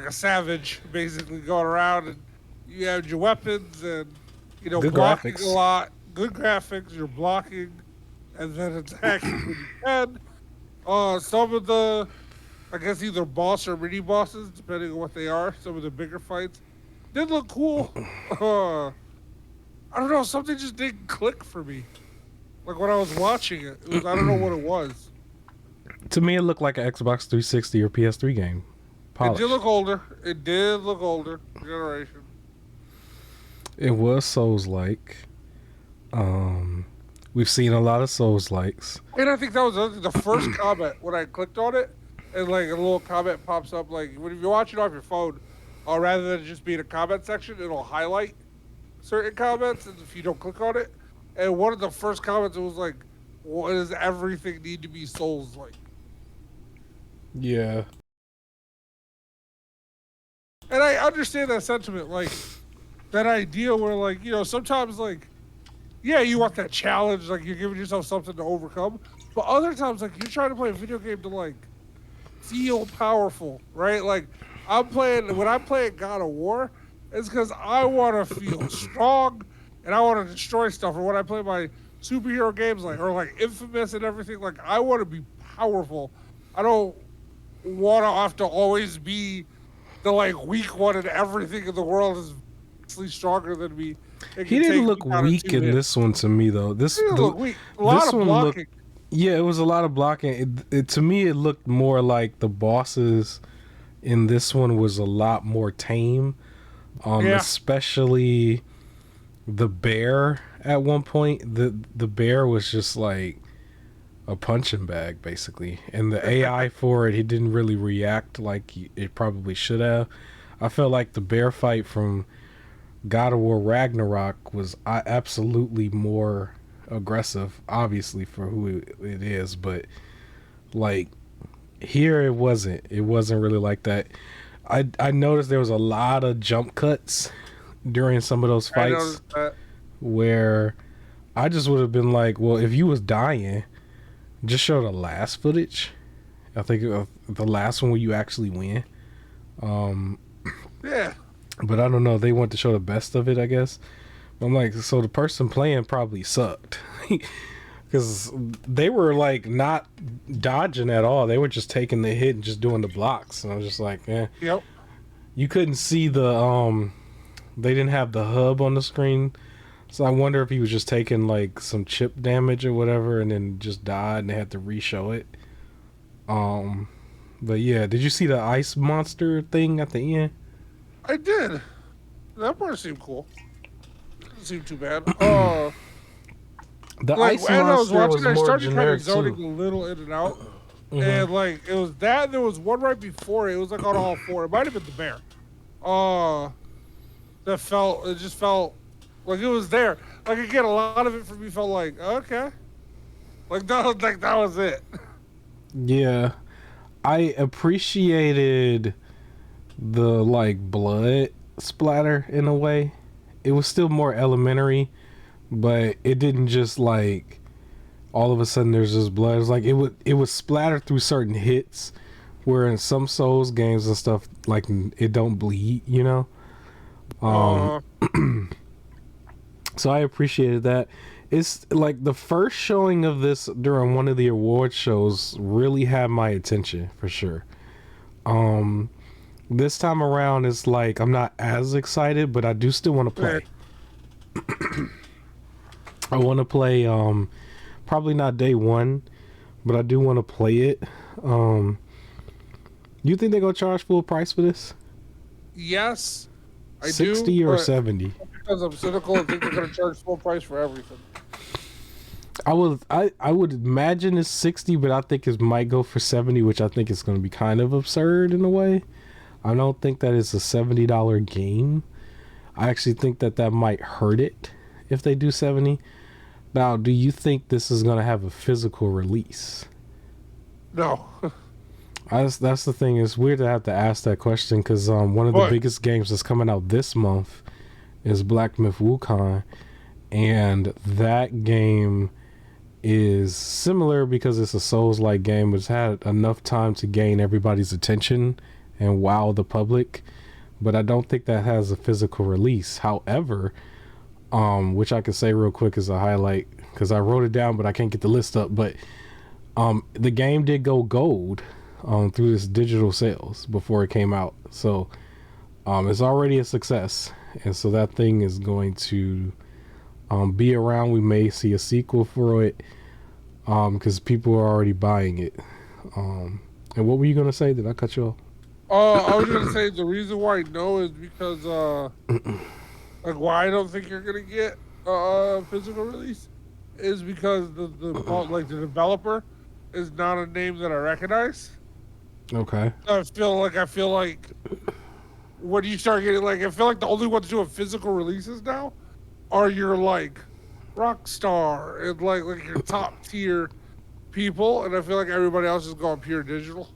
savage, basically going around, and you have your weapons and Good blocking a graphics. lot. Good graphics. You're blocking, and then attacking when you can. Some of the, I guess either boss or mini bosses, depending on what they are. Some of the bigger fights did look cool. I don't know, something just didn't click for me. Like when I was watching it, I don't know what it was. To me, it looked like an Xbox 360 or PS3 game, It did look polished. older. It did look older. Generation. It was Souls like. Um, we've seen a lot of Souls likes. And I think that was the first comment when I clicked on it, and like a little comment pops up. Like when if you watch it off your phone, rather than just being a comment section, it'll highlight certain comments, and if you don't click on it, and one of the first comments was like, "What does everything need to be Souls like?" Yeah. And I understand that sentiment, like that idea where, like, sometimes, like, yeah, you want that challenge, like you're giving yourself something to overcome, but other times, like, you're trying to play a video game to like feel powerful, right? Like, when I'm playing God of War, it's because I want to feel strong and I want to destroy stuff. Or when I play my superhero games, like Infamous and everything, like I want to be powerful. I don't want to have to always be the like weak one, and everything in the world is vastly stronger than me. It He can didn't take look me down in weak 2 in hits. this one to me though. It didn't look weak. A lot This of one looked. blocking. Yeah, it was a lot of blocking. To me, it looked more like the bosses in this one was a lot more tame. Yeah. Especially the bear at one point. The bear was just like a punching bag basically, and the AI for it, he didn't really react like it probably should have. I felt like the bear fight from God of War Ragnarok was absolutely more aggressive, obviously for who it is, but like here it wasn't. It wasn't really like that. I noticed there was a lot of jump cuts during some of those I fights noticed that. where I just would have been like, well, if you was dying, just show the last footage. I think the last one where you actually win. Um, Yeah. but I don't know. They want to show the best of it, I guess. I'm like, so the person playing probably sucked. Because they were like not dodging at all. They were just taking the hit and just doing the blocks. And I was just like, Yep. you couldn't see the they didn't have the hub on the screen. So I wonder if he was just taking like some chip damage or whatever and then just died and they had to re-show it. But yeah, did you see the ice monster thing at the end? I did. That part seemed cool. Didn't seem too bad. The Like ice as I was monster watching, was I more started kind of generic zoning too. a little in and out, Mhm. and like it was that. And there was one right before it. It was like on all four. It might have been the bear. That felt. It just felt like it was there. Like again, a lot of it for me felt like okay, that was it. Yeah, I appreciated the like blood splatter in a way. It was still more elementary, but it didn't just like all of a sudden there's just blood. It was like it would splatter through certain hits, where in some Souls games and stuff like it don't bleed, you know. Uh, So I appreciated that. It's like the first showing of this during one of the award shows really had my attention for sure. This time around it's like I'm not as excited, but I do still want to eh, play. I want to play probably not day one, but I do want to play it. You think they're gonna charge full price for this? yes, I do, 60 or but 70? because I'm cynical and think they're gonna charge full price for everything. I would imagine it's 60, but I think it might go for 70, which I think is going to be kind of absurd in a way. I don't think that it's a $70 game. I actually think that might hurt it if they do 70. Now, do you think this is going to have a physical release? No, That's the thing. It's weird to have to ask that question because one of the but biggest games that's coming out this month is Black Myth Wukong, and that game is similar because it's a Souls-like game, but it's had enough time to gain everybody's attention and wow the public. But I don't think that has a physical release. However, which I can say real quick as a highlight because I wrote it down, but I can't get the list up. But the game did go gold through this digital sales before it came out, so it's already a success, and so that thing is going to be around. We may see a sequel for it because people are already buying it. And what were you gonna say? Did I cut you I was gonna say the reason why no is because like why I don't think you're gonna get a physical release is because the developer is not a name that I recognize. off? Okay. I feel like when you start getting like I feel like the only ones doing physical releases now are your like rock star and like your top tier people, and I feel like everybody else is going pure digital.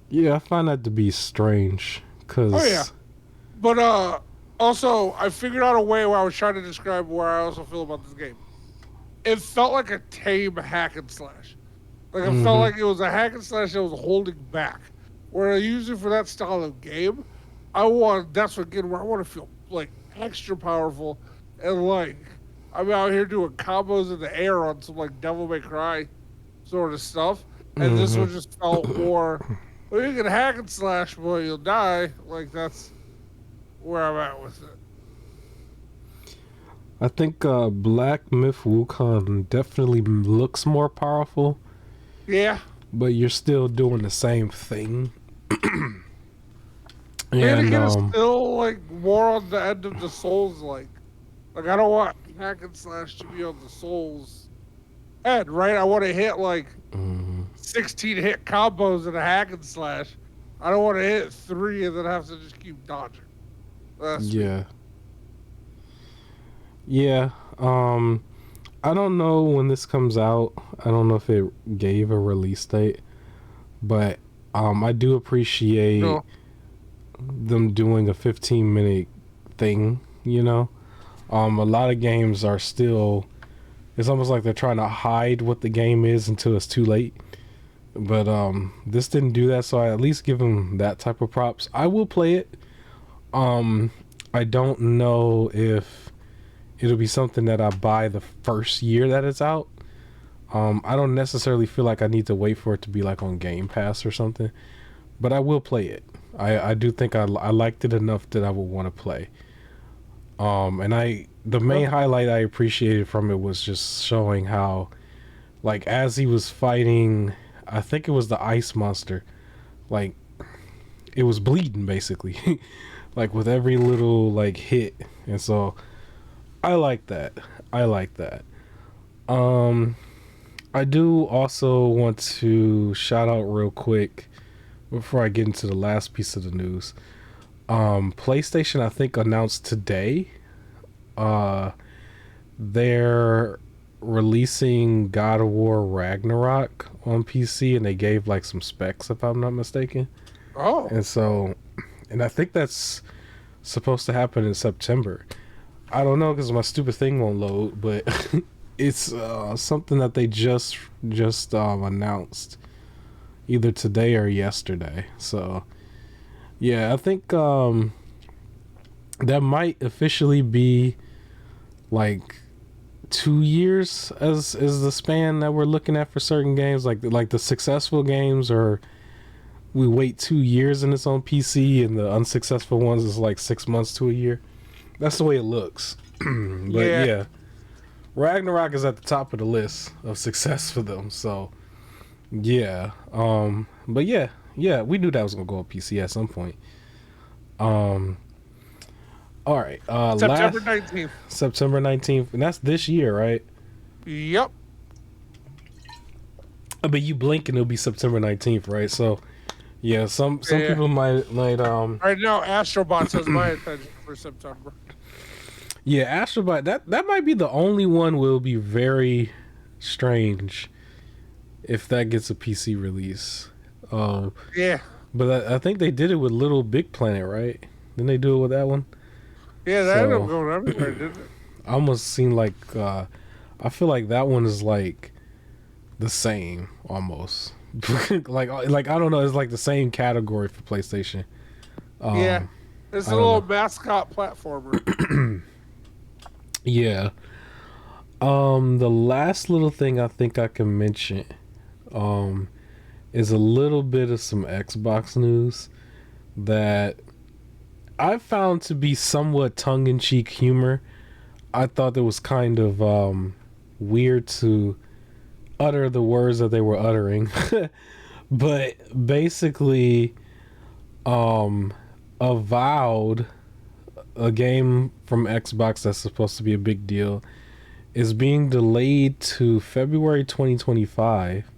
Yeah, I find that to be strange Oh yeah, because but also I figured out a way where I was trying to describe where I also feel about this game. It felt like a tame hack and slash. Like it felt mm-hmm, like it was a hack and slash that was holding back. Where usually for that style of game, I want that's what again where I want to feel like extra powerful and like I'm out here doing combos in the air on some like Devil May Cry sort of stuff. And this mm-hmm. one just felt more well, you can hack and slash, boy, you'll die. Like that's where I'm at with it. I think Black Myth Wukong definitely looks more powerful, Yeah. but you're still doing the same thing. Then And again, it's still like more on the end of the Souls like I don't want hack and slash to be on the Souls head, right? I want to hit like mhm, 16 hit combos in a hack and slash. I don't want to hit 3 and then have to just keep dodging. That's me. yeah, yeah. I don't know when this comes out. I don't know if it gave a release date, but I do appreciate No. them doing a 15-minute thing. A lot of games are still. It's almost like they're trying to hide what the game is until it's too late. But this didn't do that, so I at least give them that type of props. I will play it. Um, I don't know if it'll be something that I buy the first year that it's out. I don't necessarily feel like I need to wait for it to be like on Game Pass or something, but I will play it. I do think I liked it enough that I would want to play. And the main highlight I appreciated from it was just showing how, like, as he was fighting, I think it was the ice monster, like, it was bleeding basically, like with every little like hit, and so I like that. I like that. Um, I do also want to shout out real quick before I get into the last piece of the news. PlayStation, I think, announced today uh they're releasing God of War Ragnarok on PC, and they gave like some specs if I'm not mistaken. Oh. And so, and I think that's supposed to happen in September. I don't know because my stupid thing won't load, but it's something that they just announced either today or yesterday. So yeah, I think that might officially be like 2 years as is the span that we're looking at for certain games. Like the successful games are we wait 2 years and it's on PC, and the unsuccessful ones is like 6 months to a year. That's the way it looks. But Yeah. yeah, Ragnarok is at the top of the list of success for them. So yeah, but yeah, we knew that was gonna go on PC at some point. Um, all right, September last 19th. September 19th, and that's this year, right? Yep. But you blink and it'll be September 19th, right? So yeah, some Yeah. people might Right now, Astrobot has my attention for September. yeah, Astrobot, that might be the only one will be very strange if that gets a PC release. Yeah. But I think they did it with Little Big Planet, right? Didn't they do it with that one? Yeah, that ended up So going everywhere, didn't it? I almost seem like I feel like that one is like the same almost. like I don't know, it's like the same category for PlayStation. Yeah. Um, It's I a don't little know. mascot platformer. Yeah. The last little thing I think I can mention um is a little bit of some Xbox news that I found to be somewhat tongue-in-cheek humor. I thought it was kind of weird to utter the words that they were uttering. But basically, um, Avowed, a game from Xbox that's supposed to be a big deal, is being delayed to February 2025.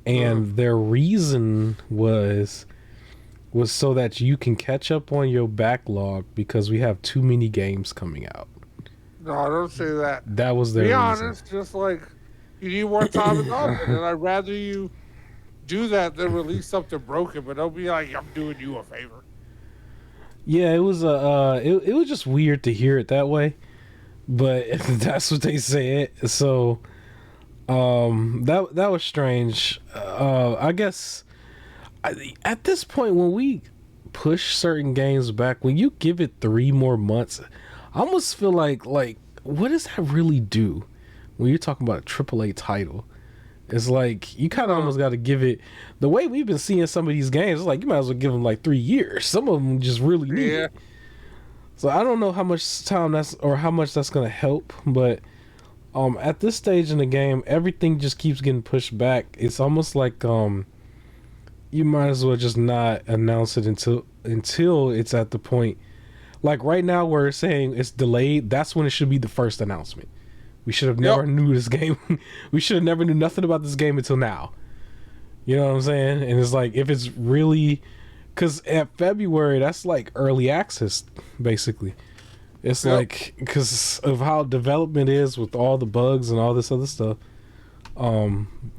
Ugh. And their reason was was so that you can catch up on your backlog because we have too many games coming out. No, don't say that. That was Be their reason. honest, just like you need more time and nothing, and I'd rather you do that than release something broken. But don't be like, I'm doing you a favor. Yeah, it was it was just weird to hear it that way, but that's what they said. So that was strange. I guess at this point when we push certain games back, when you give it 3 more months, I almost feel like what does that really do when you're talking about a AAA title? It's like you kind of almost got to give it the way we've been seeing some of these games. It's like you might as well give them like 3 years. Some of them just really need Yeah. it. So I don't know how much time that's or how much that's gonna help, but at this stage in the game, everything just keeps getting pushed back. It's almost like you might as well just not announce it until it's at the point. Like right now, where it's saying it's delayed, that's when it should be the first announcement. We should have never knew this game. We should have never knew nothing about this game until now. You know what I'm saying? And it's like if it's really, because at February that's like early access, basically. It's like because of how development is with all the bugs and all this other stuff.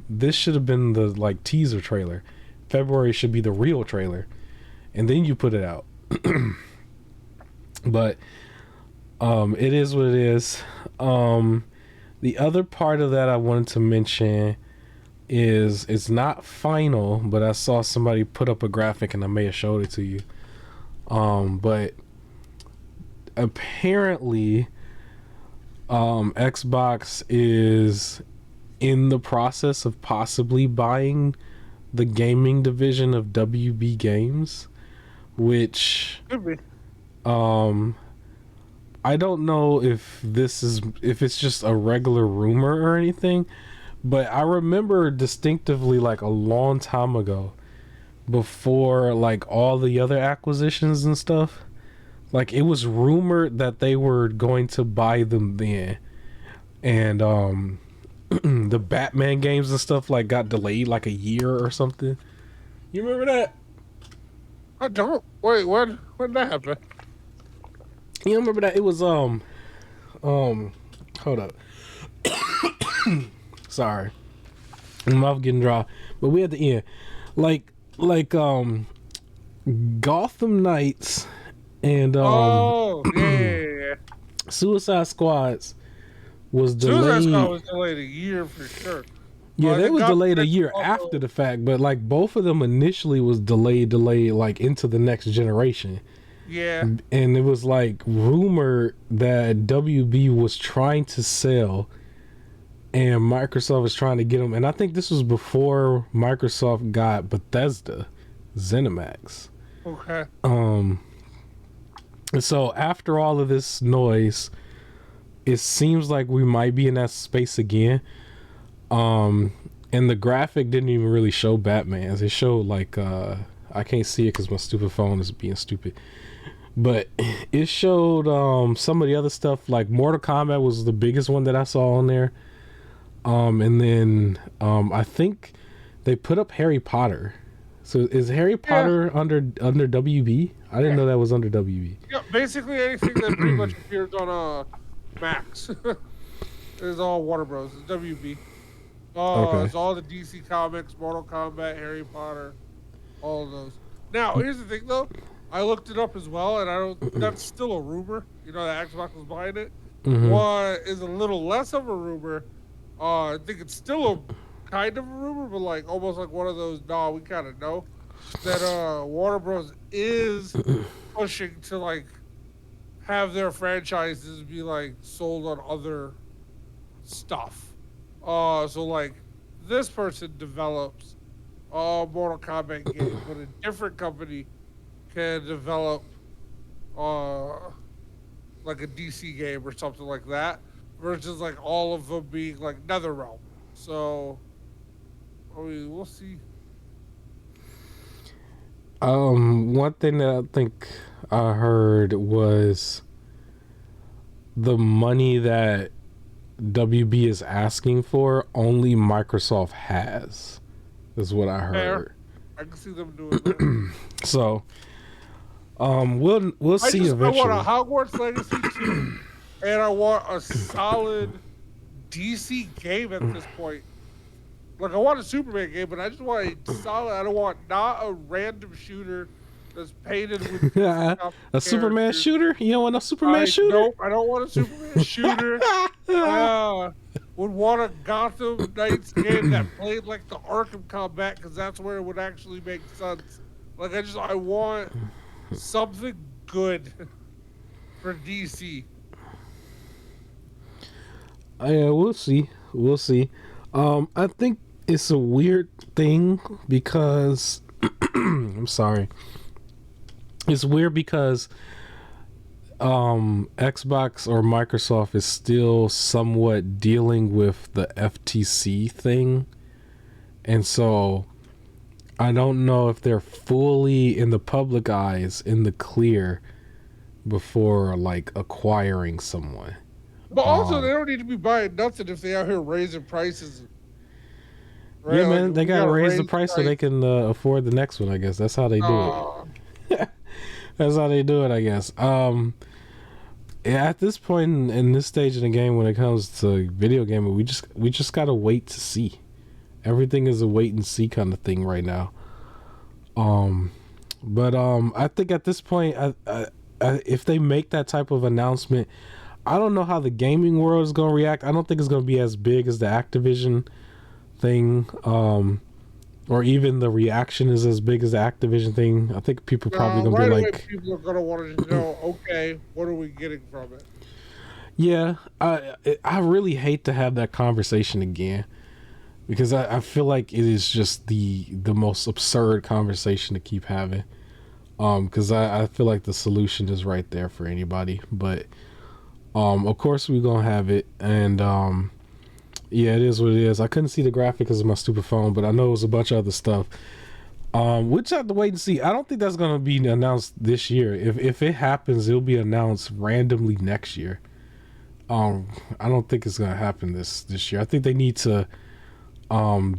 This should have been the like teaser trailer. February should be the real trailer, and then you put it out. But it is what it is. The other part of that I wanted to mention is it's not final, but I saw somebody put up a graphic and I may have showed it to you. But apparently Xbox is in the process of possibly buying the gaming division of WB Games, which Could be. I don't know if it's just a regular rumor or anything, but I remember distinctively like a long time ago, before like all the other acquisitions and stuff, like it was rumored that they were going to buy them then, and the Batman games and stuff like got delayed like a year or something. You remember that? I don't. Wait, what? When that happened? You remember that? It was hold up. Sorry, my mouth getting dry. But we at the end, like Gotham Knights and Yeah. Suicide Squads was Suicide delayed. Squad was delayed a year for sure. Yeah, they was Gotham delayed a Knights year also- after the fact, but like both of them initially was delayed like into the next generation. Yeah. And it was like rumored that WB was trying to sell and Microsoft was trying to get them. And I think this was before Microsoft got Bethesda, ZeniMax. Okay. And so after all of this noise, it seems like we might be in that space again. And the graphic didn't even really show Batman's. It showed like I can't see it because my stupid phone is being stupid. But it showed some of the other stuff, like Mortal Kombat was the biggest one that I saw on there. And then I think they put up Harry Potter. So is Harry Potter under WB? I didn't know that was under WB. Yeah, basically anything that pretty much appears on Max is all Warner Bros. It's WB. Okay. It's all the DC Comics, Mortal Kombat, Harry Potter, all of those. Now, here's the thing though. I looked it up as well, and that's still a rumor. You know that Xbox was buying it. Mm-hmm. What is a little less of a rumor? I think it's still a kind of a rumor, but like almost like one of those. Nah, we kind of know that Warner Bros. Is pushing to like have their franchises be like sold on other stuff. So like this person develops a Mortal Kombat game, but a different company can develop like a DC game or something like that, versus like all of them being like NetherRealm. So I mean, we'll see. One thing that I think I heard was the money that WB is asking for only Microsoft has, is what I heard. I can see them doing that. So, we'll see I want a eventually. Hogwarts Legacy 2, and I want a solid DC game at this point. Like, I want a Superman game, but I just want a solid. I don't want not a random shooter that's painted with DC A Superman characters. shooter? You don't want a Superman shooter? Nope, I don't want a Superman shooter. Would want a Gotham Knights game that played like the Arkham combat, because that's where it would actually make sense. Like, I want something good for DC. Yeah, we'll see. We'll see. I think it's a weird thing because I'm sorry. It's weird because Xbox or Microsoft is still somewhat dealing with the FTC thing. And so I don't know if they're fully in the public eyes in the clear before like acquiring someone. But also, they don't need to be buying nothing if they out here raising prices. Right? Yeah, Like, man, they we gotta raise the price. price so they can afford the next one. I guess that's how they do it. That's how they do it. I guess. Yeah, at this point in this stage of the game, when it comes to video gaming, we just gotta wait to see. Everything is a wait and see kind of thing right now. But I think at this point, if they make that type of announcement, I don't know how the gaming world is gonna react. I don't think it's gonna be as big as the Activision thing, or even the reaction is as big as the Activision thing. I think people probably gonna be like, people are gonna want to know, okay, what are we getting from it? yeah, I really hate to have that conversation again because I feel like it is just the most absurd conversation to keep having. Because I feel like the solution is right there for anybody, but of course we're gonna have it, and yeah, it is what it is. I couldn't see the graphic because of my stupid phone, but I know it was a bunch of other stuff. We'll just have to wait and see. I don't think that's gonna be announced this year. If it happens, it'll be announced randomly next year. I don't think it's gonna happen this year. I think they need to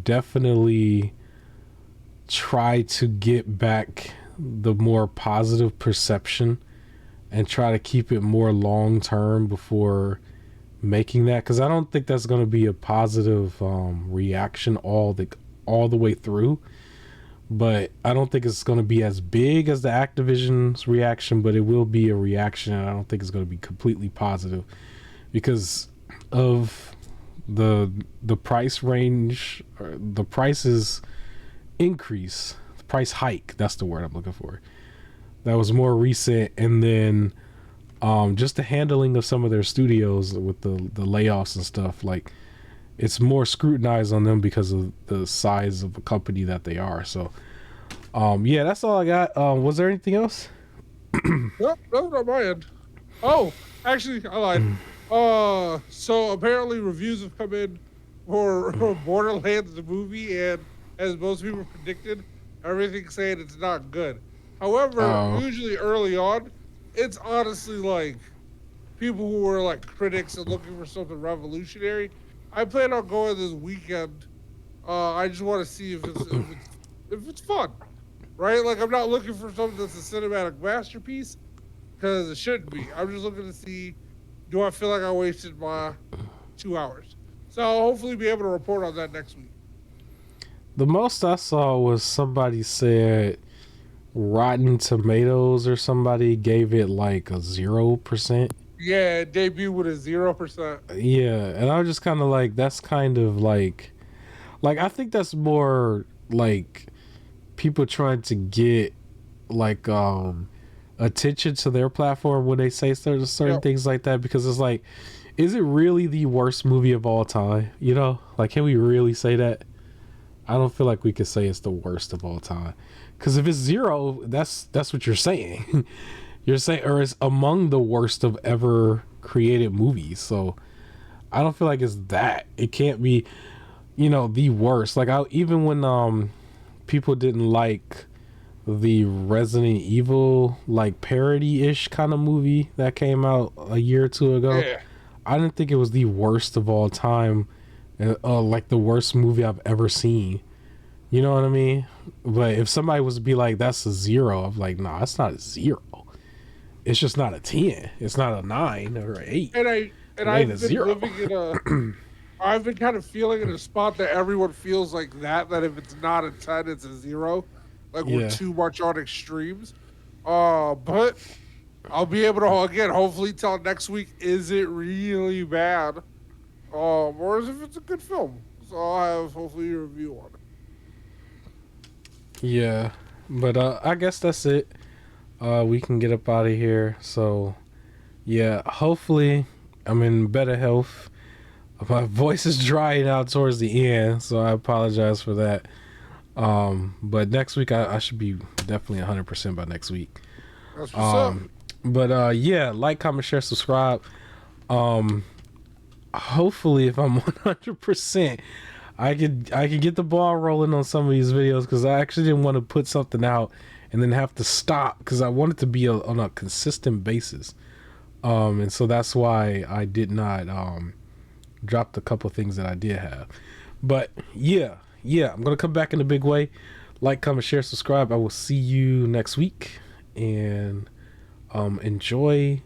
definitely try to get back the more positive perception and try to keep it more long term before making that, because I don't think that's going to be a positive reaction all the way through. But I don't think it's going to be as big as the Activision's reaction, but it will be a reaction, and I don't think it's going to be completely positive because of the price range, or the prices increase, the price hike. That's the word I'm looking for. That was more recent, and then just the handling of some of their studios with the layoffs and stuff, like it's more scrutinized on them because of the size of a company that they are. So yeah, that's all I got. Was there anything else? Nope, that's not my end. Oh, actually, I lied. So apparently reviews have come in for Borderlands the movie, and as most people predicted, everything's saying it's not good. However, usually early on, it's honestly like people who are like critics and looking for something revolutionary. I plan on going this weekend. I just want to see if it's fun, right? Like, I'm not looking for something that's a cinematic masterpiece, because it shouldn't be. I'm just looking to see, do I feel like I wasted my 2 hours? So I'll hopefully be able to report on that next week. The most I saw was somebody said Rotten Tomatoes or somebody gave it like a 0%. Yeah, it debuted with a 0%. Yeah, and I was just kind of like, that's kind of like I think that's more like people trying to get like attention to their platform when they say certain things like that, because it's like, is it really the worst movie of all time? You know, like, can we really say that? I don't feel like we could say it's the worst of all time, because if it's 0, that's what you're saying. You're saying, or it's among the worst of ever created movies. So I don't feel like it's that. It can't be, you know, the worst. Like, even when people didn't like the Resident Evil like parody-ish kind of movie that came out a year or two ago, I didn't think it was the worst of all time. Like the worst movie I've ever seen. You know what I mean? But if somebody was to be like, that's a 0, I'm like, nah, it's not a 0. It's just not a 10. It's not a 9 or an 8. And It ain't a I've been 0. living in a I've been kind of feeling in a spot that everyone feels like that if it's not a 10, it's a 0. Like we're Yeah. too much on extremes. But I'll be able to again hopefully tell next week, is it really bad? Or is if it's a good film. So I'll have hopefully a review on it. Yeah. But I guess that's it. We can get up out of here. So yeah, hopefully I'm in better health. My voice is drying out towards the end, so I apologize for that. But next week I should be definitely 100% by next week. That's what's up. But yeah, like, comment, share, subscribe. Hopefully if I'm 100%, I could get the ball rolling on some of these videos, because I actually didn't want to put something out and then have to stop, because I want it to be on a consistent basis. And so that's why I did not drop the couple things that I did have. But yeah, I'm gonna come back in a big way. Like, comment, share, subscribe. I will see you next week, and enjoy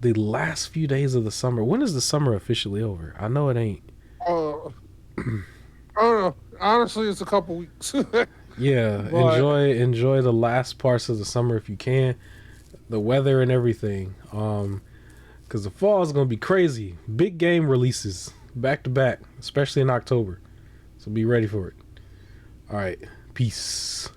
the last few days of the summer. When is the summer officially over? I know it ain't. I don't know. Honestly, it's a couple weeks. Yeah, But enjoy the last parts of the summer if you can, the weather and everything. Because the fall is gonna be crazy. Big game releases back to back, especially in October. So be ready for it. All right, peace.